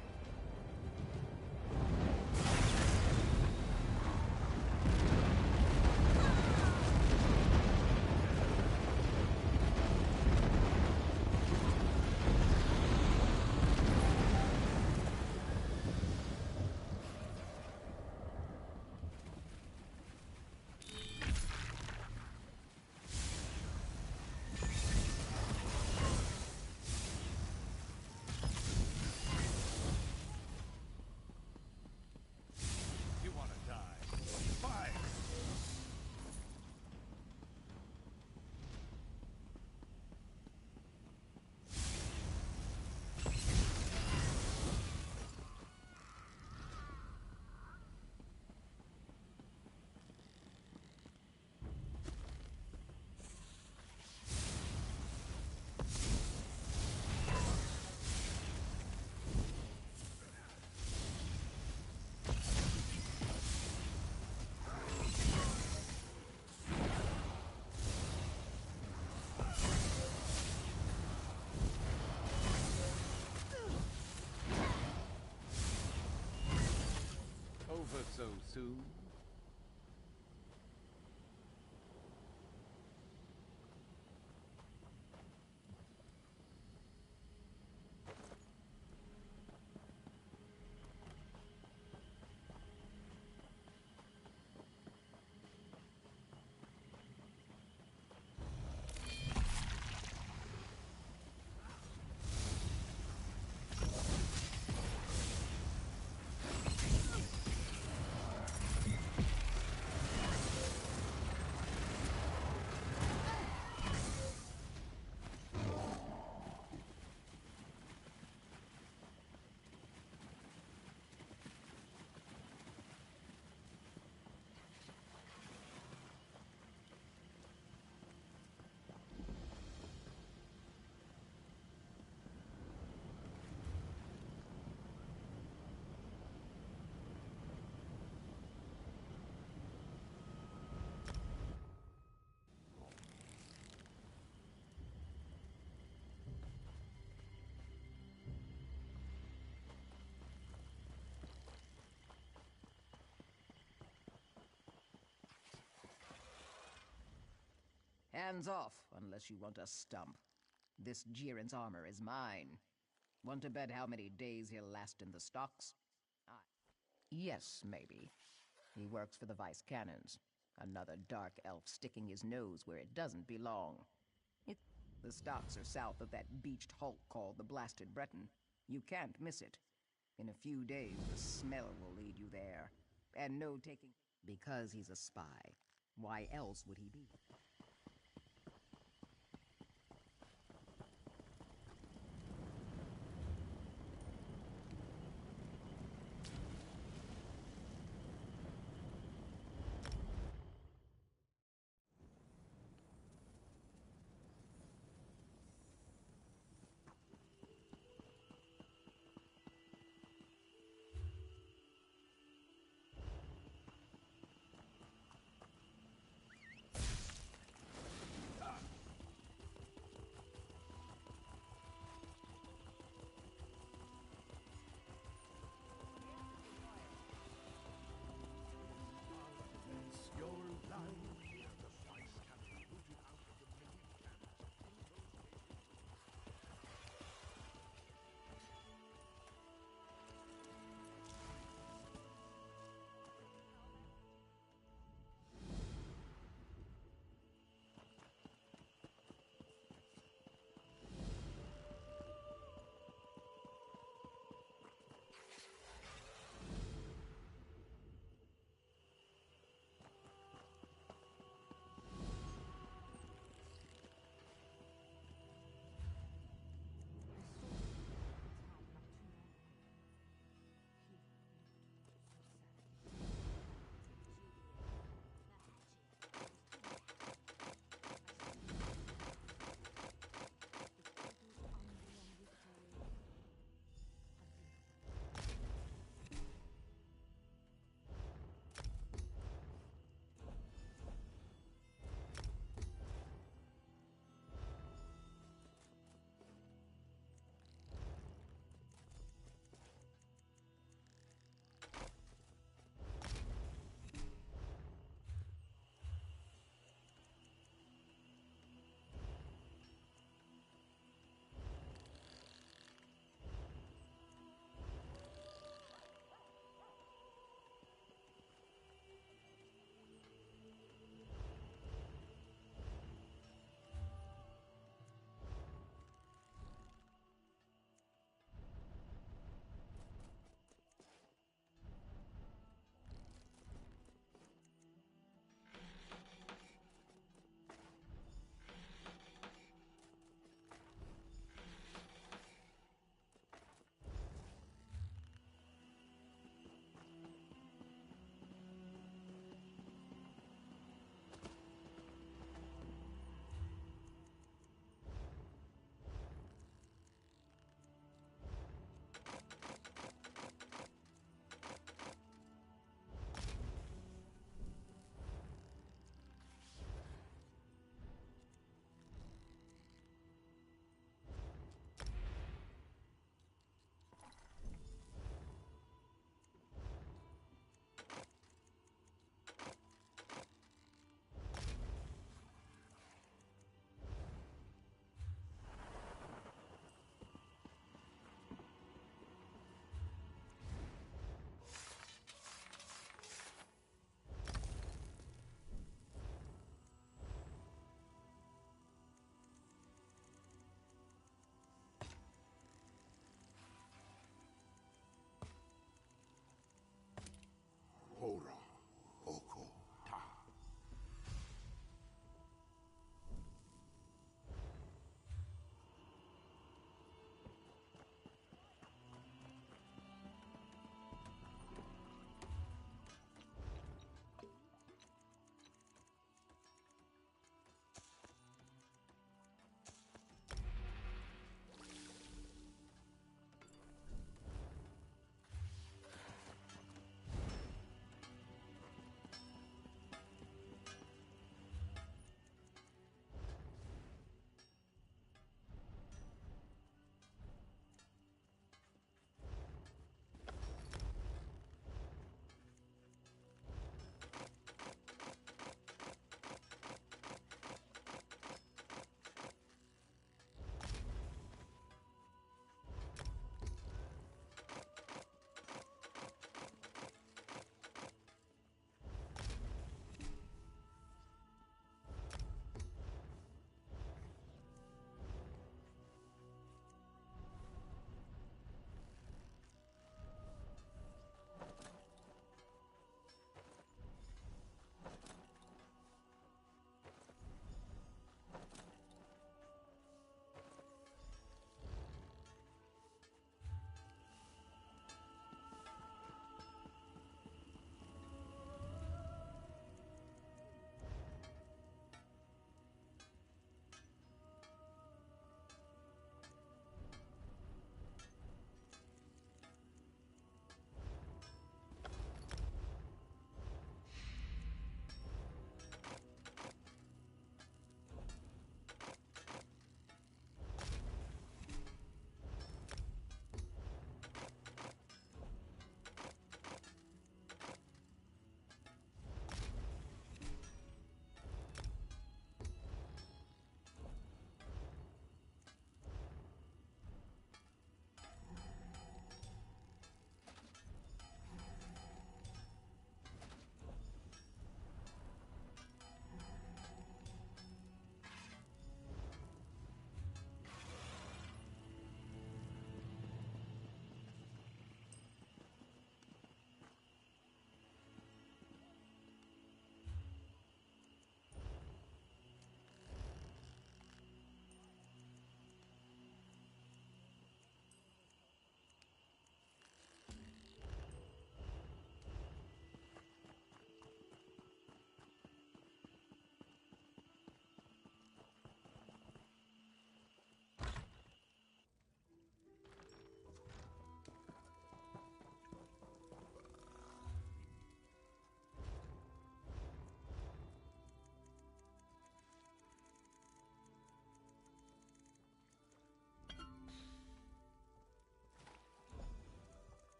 soon? Hands off, unless you want a stump. This Jiren's armor is mine. Want to bet how many days he'll last in the stocks? Yes, maybe. He works for the Vice Cannons. Another dark elf sticking his nose where it doesn't belong. The stocks are south of that beached hulk called the Blasted Breton. You can't miss it. In a few days, the smell will lead you there. And no taking... Because he's a spy. Why else would he be?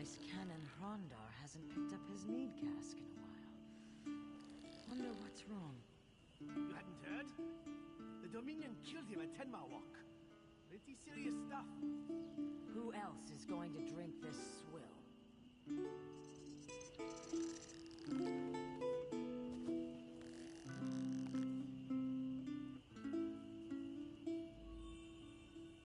Vice Canon Hrondar hasn't picked up his mead cask in a while. Wonder what's wrong. You hadn't heard? The Dominion killed him at 10 Mile Walk. Pretty serious stuff.